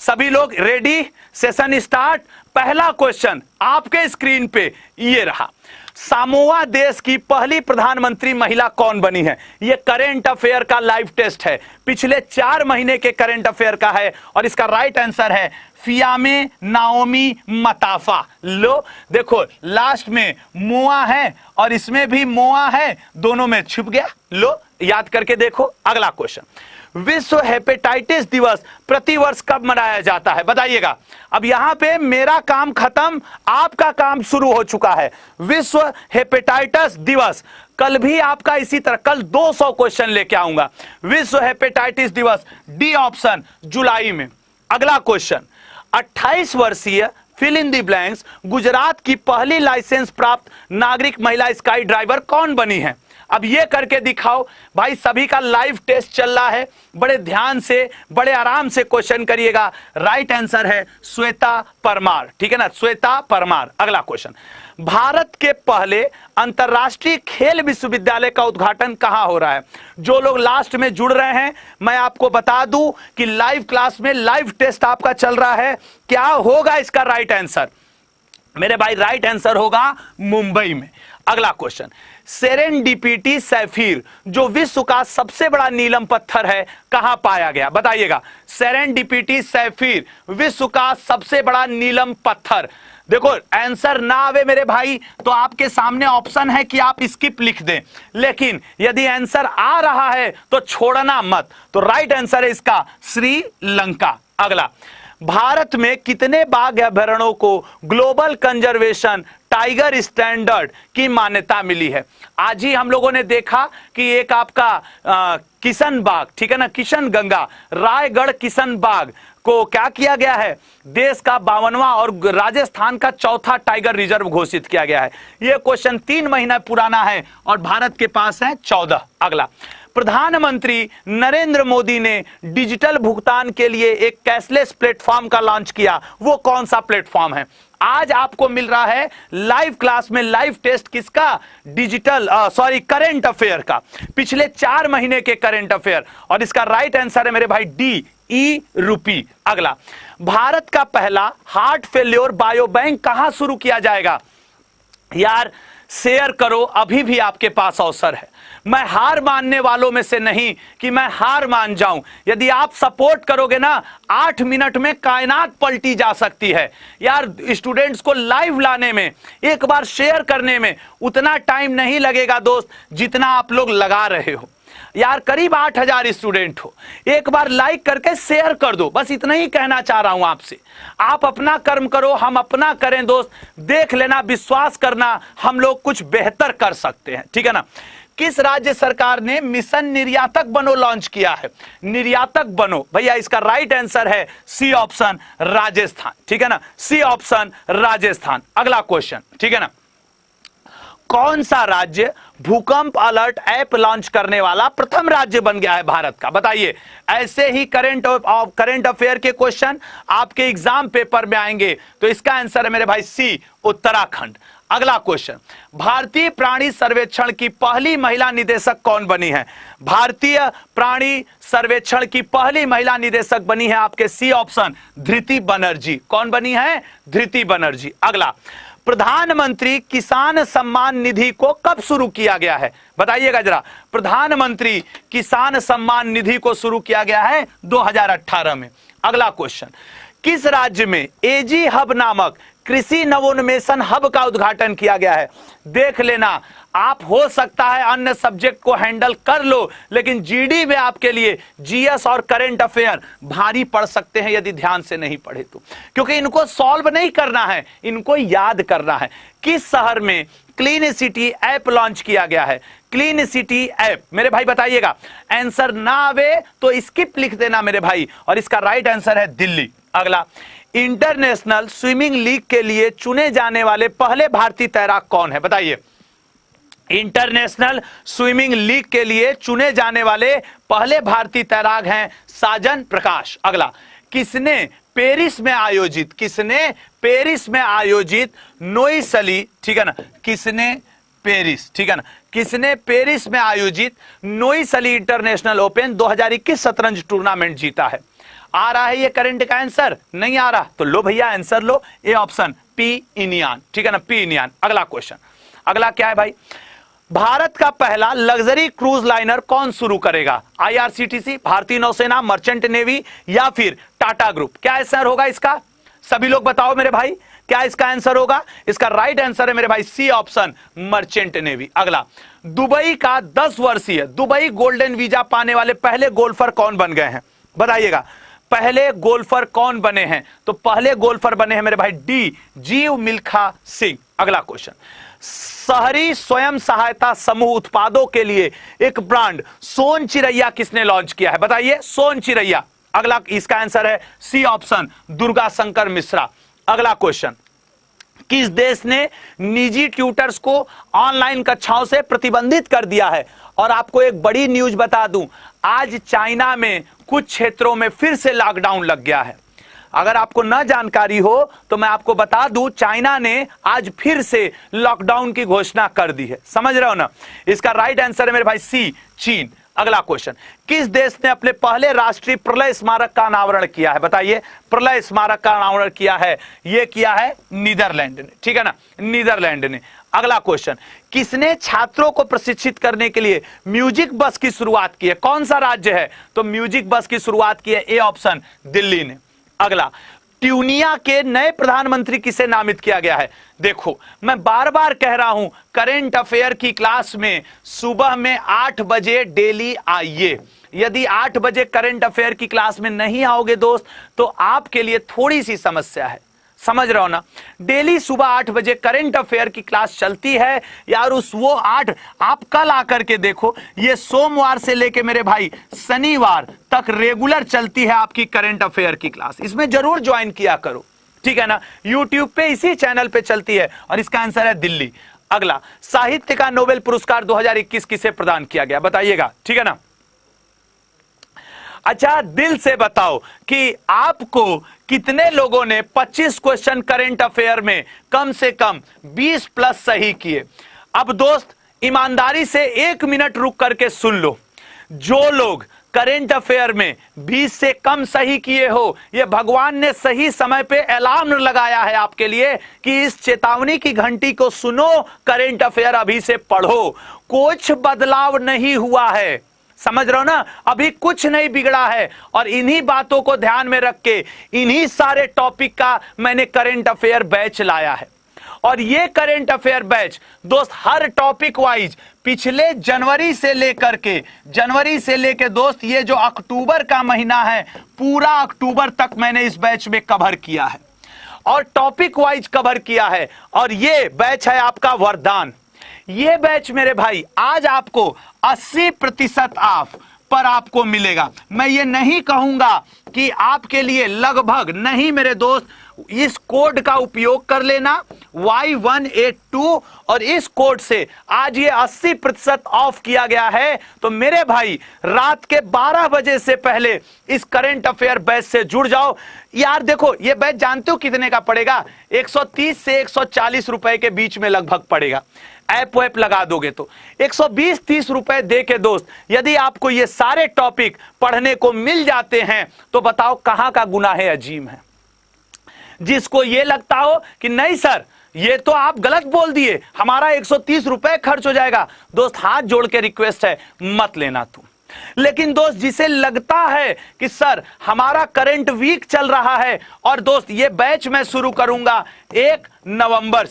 S1: सभी लोग रेडी? Session start. पहला क्वेश्चन आपके स्क्रीन पे ये रहा, सामोआ देश की पहली प्रधानमंत्री महिला कौन बनी है? ये करंट अफेयर का लाइव टेस्ट है, पिछले 4 महीने के करंट अफेयर का है और इसका राइट आंसर है फियामे नाओमी मताफा। लो देखो, लास्ट में मोआ है और इसमें भी मोआ है, दोनों में छुप गया। लो याद करके देखो। अगला क्वेश्चन, विश्व हेपेटाइटिस दिवस प्रतिवर्ष कब मनाया जाता है? बताइएगा। अब यहां पे मेरा काम खत्म, आपका काम शुरू हो चुका है। विश्व हेपेटाइटिस दिवस कल भी आपका इसी तरह, कल 200 क्वेश्चन लेके आऊंगा। विश्व हेपेटाइटिस दिवस डी ऑप्शन, जुलाई में। अगला क्वेश्चन, 28 वर्षीय fill in the blanks Gujarat की पहली लाइसेंस प्राप्त नागरिक महिला स्काई ड्राइवर कौन बनी है? अब ये करके दिखाओ भाई। सभी का लाइव टेस्ट चल रहा है, बड़े ध्यान से बड़े आराम से क्वेश्चन करिएगा। राइट आंसर है श्वेता परमार, ठीक है ना, श्वेता परमार। अगला क्वेश्चन, भारत के पहले अंतरराष्ट्रीय खेल विश्वविद्यालय का उद्घाटन कहां हो रहा है? जो लोग लास्ट में जुड़ रहे हैं, मैं आपको बता दूं कि लाइव क्लास में लाइव टेस्ट आपका चल रहा है। क्या होगा इसका राइट आंसर मेरे भाई? राइट आंसर होगा मुंबई में। अगला क्वेश्चन, सेरेंडिपिटी सैफीर जो विश्व का सबसे बड़ा नीलम पत्थर है कहां पाया गया? बताइएगा। सेरेंडिपिटी सैफीर विश्व का सबसे बड़ा नीलम पत्थर। देखो आंसर ना आवे मेरे भाई तो आपके सामने ऑप्शन है कि आप स्किप लिख दें, लेकिन यदि आंसर आ रहा है तो छोड़ना मत। तो राइट आंसर है इसका श्रीलंका। अगला, भारत में कितने बाघ अभयारण्यों को ग्लोबल कंजर्वेशन टाइगर स्टैंडर्ड की मान्यता मिली है? आज ही हम लोगों ने देखा कि एक आपका किशन बाघ, ठीक है ना, किशन गंगा, रायगढ़ किशन बाघ को क्या किया गया है? देश का 52वां और राजस्थान का 4था टाइगर रिजर्व घोषित किया गया है। यह क्वेश्चन 3 महीना पुराना है और भारत के पास है 14। अगला, प्रधानमंत्री नरेंद्र मोदी ने डिजिटल भुगतान के लिए एक कैशलेस प्लेटफॉर्म का लॉन्च किया, वो कौन सा प्लेटफॉर्म है? आज आपको मिल रहा है लाइव क्लास में लाइव टेस्ट किसका? डिजिटल करंट अफेयर का, पिछले 4 महीने के करंट अफेयर, और इसका राइट आंसर है मेरे भाई डी, ई रूपी। अगला, भारत का पहला हार्ट फेल्योर बायो बैंक कहां शुरू किया जाएगा? यार शेयर करो, अभी भी आपके पास अवसर है। मैं हार मानने वालों में से नहीं कि मैं हार मान जाऊं। यदि आप सपोर्ट करोगे ना, 8 मिनट में कायनात पलटी जा सकती है। यार स्टूडेंट्स को लाइव लाने में, एक बार शेयर करने में उतना टाइम नहीं लगेगा दोस्त जितना आप लोग लगा रहे हो। यार करीब 8000 स्टूडेंट हो, एक बार लाइक करके शेयर कर दो, बस इतना ही कहना चाह रहा हूं आपसे। आप अपना कर्म करो, हम अपना करें दोस्त। देख लेना, विश्वास करना, हम लोग कुछ बेहतर कर सकते हैं, ठीक है ना। किस राज्य सरकार ने मिशन निर्यातक बनो लॉन्च किया है? निर्यातक बनो भैया, इसका राइट आंसर है सी ऑप्शन राजस्थान, ठीक है ना, सी ऑप्शन राजस्थान। अगला क्वेश्चन, ठीक है ना, कौन सा राज्य भूकंप अलर्ट ऐप लॉन्च करने वाला प्रथम राज्य बन गया है भारत का? बताइए। ऐसे ही करंट अफेयर के क्वेश्चन आपके एग्जाम पेपर में आएंगे, तो इसका आंसर है मेरे भाई सी, उत्तराखंड। अगला क्वेश्चन, भारतीय प्राणी सर्वेक्षण की पहली महिला निदेशक कौन बनी है? भारतीय प्राणी सर्वेक्षण की पहली महिला निदेशक बनी है आपके सी ऑप्शन धृति बनर्जी। कौन बनी है? धृति बनर्जी। अगला, प्रधानमंत्री किसान सम्मान निधि को कब शुरू किया गया है? बताइएगा जरा। प्रधानमंत्री किसान सम्मान निधि को शुरू किया गया है 2018 में। अगला क्वेश्चन, किस राज्य में एजी हब नामक कृषि नवोन्मेषण हब का उद्घाटन किया गया है? देख लेना, आप हो सकता है अन्य सब्जेक्ट को हैंडल कर लो, लेकिन जीडी में आपके लिए जीएस और करंट अफेयर भारी पड़ सकते हैं यदि ध्यान से नहीं पढ़े तो, क्योंकि इनको सॉल्व नहीं करना है, इनको याद करना है। किस शहर में क्लीन सिटी ऐप लॉन्च किया गया है? क्लीन सिटी ऐप मेरे भाई बताइएगा। आंसर ना आवे तो स्किप लिख देना मेरे भाई, और इसका राइट आंसर है दिल्ली। अगला, इंटरनेशनल स्विमिंग लीग के लिए चुने जाने वाले पहले भारतीय तैराक कौन है? बताइए। इंटरनेशनल स्विमिंग लीग के लिए चुने जाने वाले पहले भारतीय तैराक हैं साजन प्रकाश। अगला, किसने पेरिस में आयोजित नोइसली, ठीक है ना, किसने पेरिस में आयोजित नोइसली इंटरनेशनल ओपन 2021 शतरंज टूर्नामेंट जीता है? आ रहा है ये करंट का आंसर? नहीं आ रहा तो लो भैया आंसर लो, ए ऑप्शन पी इनियान, ठीक है ना, पी इनियान। अगला क्वेश्चन, अगला क्या है भाई? भारत का पहला लग्जरी क्रूज लाइनर कौन शुरू करेगा? आईआरसीटीसी, भारतीय नौसेना, मर्चेंट नेवी या फिर टाटा ग्रुप? क्या आंसर होगा इसका? सभी लोग बताओ मेरे भाई, क्या इसका आंसर होगा? इसका राइट आंसर है मेरे भाई सी ऑप्शन मर्चेंट नेवी। अगला, दुबई का 10 वर्षीय दुबई गोल्डन वीजा पाने वाले पहले गोल्फर कौन बन गए हैं? बताइएगा। पहले गोल्फर कौन बने हैं? तो पहले गोल्फर बने हैं मेरे भाई डी, जीव मिल्खा सिंह। अगला क्वेश्चन, शहरी स्वयं सहायता समूह उत्पादों के लिए एक ब्रांड सोन चिरैया किसने लॉन्च किया है? बताइए। सोन चिरैया। अगला, इसका आंसर है सी ऑप्शन दुर्गा शंकर मिश्रा। अगला क्वेश्चन, किस देश ने निजी ट्यूटर्स को ऑनलाइन कक्षाओं से प्रतिबंधित कर दिया है? और आपको एक बड़ी न्यूज बता दूं, आज चाइना में कुछ क्षेत्रों में फिर से लॉकडाउन लग गया है। अगर आपको न जानकारी हो तो मैं आपको बता दूं, चाइना ने आज फिर से लॉकडाउन की घोषणा कर दी है। समझ रहे हो ना? इसका राइट आंसर है मेरे भाई सी, चीन। अगला क्वेश्चन, किस देश ने अपने पहले राष्ट्रीय प्रलय स्मारक का अनावरण किया है? बताइए। प्रलय स्मारक का अनावरण किया है, यह किया है नीदरलैंड ने, ठीक है ना, नीदरलैंड ने। अगला क्वेश्चन, किसने छात्रों को प्रशिक्षित करने के लिए म्यूजिक बस की शुरुआत की है? कौन सा राज्य है? तो म्यूजिक बस की शुरुआत की है ए ऑप्शन दिल्ली ने। अगला, ट्यूनिया के नए प्रधानमंत्री किसे नामित किया गया है? देखो, मैं बार बार कह रहा हूं, करंट अफेयर की क्लास में सुबह में 8 बजे डेली आइए। यदि 8 बजे करंट अफेयर की क्लास में नहीं आओगे दोस्त, तो आपके लिए थोड़ी सी समस्या है। समझ रहे हो ना? डेली सुबह 8 बजे करंट अफेयर की क्लास चलती है यार। वो 8 आप कल आकर के देखो, ये सोमवार से लेके मेरे भाई शनिवार तक रेगुलर चलती है आपकी करंट अफेयर की क्लास। इसमें जरूर ज्वाइन किया करो, ठीक है ना। यूट्यूब पे इसी चैनल पे चलती है, और इसका आंसर है दिल्ली। अगला, साहित्य का नोबेल पुरस्कार 2021 किसे प्रदान किया गया? बताइएगा, ठीक है ना। अच्छा, दिल से बताओ कि आपको कितने लोगों ने 25 क्वेश्चन करंट अफेयर में कम से कम 20 प्लस सही किए? अब दोस्त ईमानदारी से 1 मिनट रुक करके सुन लो। जो लोग करंट अफेयर में 20 से कम सही किए हो, ये भगवान ने सही समय पे अलार्म लगाया है आपके लिए कि इस चेतावनी की घंटी को सुनो, करंट अफेयर अभी से पढ़ो। कुछ बदलाव नहीं हुआ है, समझ रहे हो ना, अभी कुछ नहीं बिगड़ा है। और इन्हीं बातों को ध्यान में रख के इन्हीं सारे टॉपिक का मैंने करंट अफेयर बैच लाया है। और ये करंट अफेयर बैच दोस्त हर टॉपिक वाइज पिछले जनवरी से लेकर दोस्त ये जो अक्टूबर का महीना है, पूरा अक्टूबर तक मैंने इस बैच में कवर किया है और टॉपिक वाइज कवर किया है। और ये बैच है आपका वरदान। ये बैच मेरे भाई आज आपको 80% ऑफ पर आपको मिलेगा। मैं ये नहीं कहूंगा कि आपके लिए लगभग नहीं मेरे दोस्त, इस कोड का उपयोग कर लेना Y182 और इस कोड से आज ये 80% ऑफ किया गया है। तो मेरे भाई रात के 12 बजे से पहले इस करंट अफेयर बैच से जुड़ जाओ यार। देखो ये बैच जानते हो कितने का पड़ेगा? 130 से 140 रुपए के बीच में लगभग पड़ेगा। ऐप वैप लगा दोगे तो 120-30 रुपए दे के दोस्त यदि आपको ये सारे टॉपिक पढ़ने को मिल जाते हैं तो बताओ कहां का गुनाह अजीम है। जिसको ये लगता हो कि नहीं सर ये तो आप गलत बोल दिए, हमारा 130 रुपए खर्च हो जाएगा, दोस्त हाथ जोड़ के रिक्वेस्ट है मत लेना तुम। लेकिन दोस्त जिसे लगता है कि सर हमारा करंट वीक चल रहा है और दोस्त ये बैच मैं शुरू करूंगा 1 नवंबर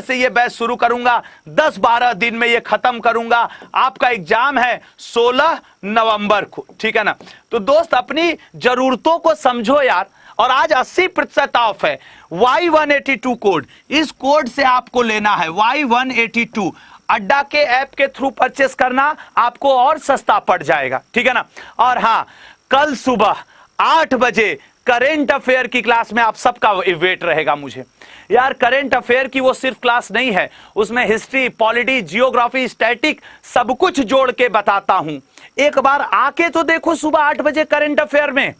S1: से ये बैच शुरू करूंगा, 10-12 दिन में ये खत्म करूंगा। आपका एग्जाम है 16 नवंबर को, ठीक है ना। तो दोस्त अपनी जरूरतों को समझो यार। और आज 80% ऑफ है। Y182 कोड, इस कोड से आपको लेना है Y182। अड्डा के ऐप के थ्रू परचेस करना आपको और सस्ता पड़ जाएगा, ठीक है ना। और हाँ, कल सुबह 8 बजे करंट अफेयर की क्लास में आप सबका वेट रहेगा मुझे यार। करंट अफेयर की वो सिर्फ क्लास नहीं है, उसमें हिस्ट्री, पॉलिटी, जियोग्राफी, स्टैटिक सब कुछ जोड़ के बताता हूं। एक बार आके तो देखो सुबह 8 बजे करंट अफेयर में।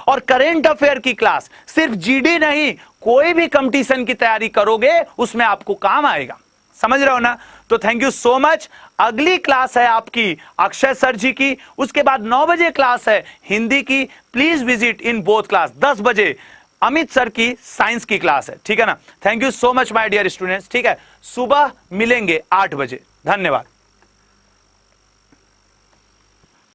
S1: और करंट अफेयर की क्लास सिर्फ जीडी नहीं, कोई भी कंपटीशन की तैयारी करोगे उसमें आपको काम आएगा, समझ रहे हो ना। तो थैंक यू सो मच। अगली क्लास है आपकी अक्षय सर जी की, उसके बाद 9 बजे क्लास है हिंदी की। Please visit in both class. 10 बजे अमित सर की साइंस की क्लास है, ठीक है ना। Thank you so much my dear students, ठीक है। सुबह मिलेंगे 8 बजे। धन्यवाद।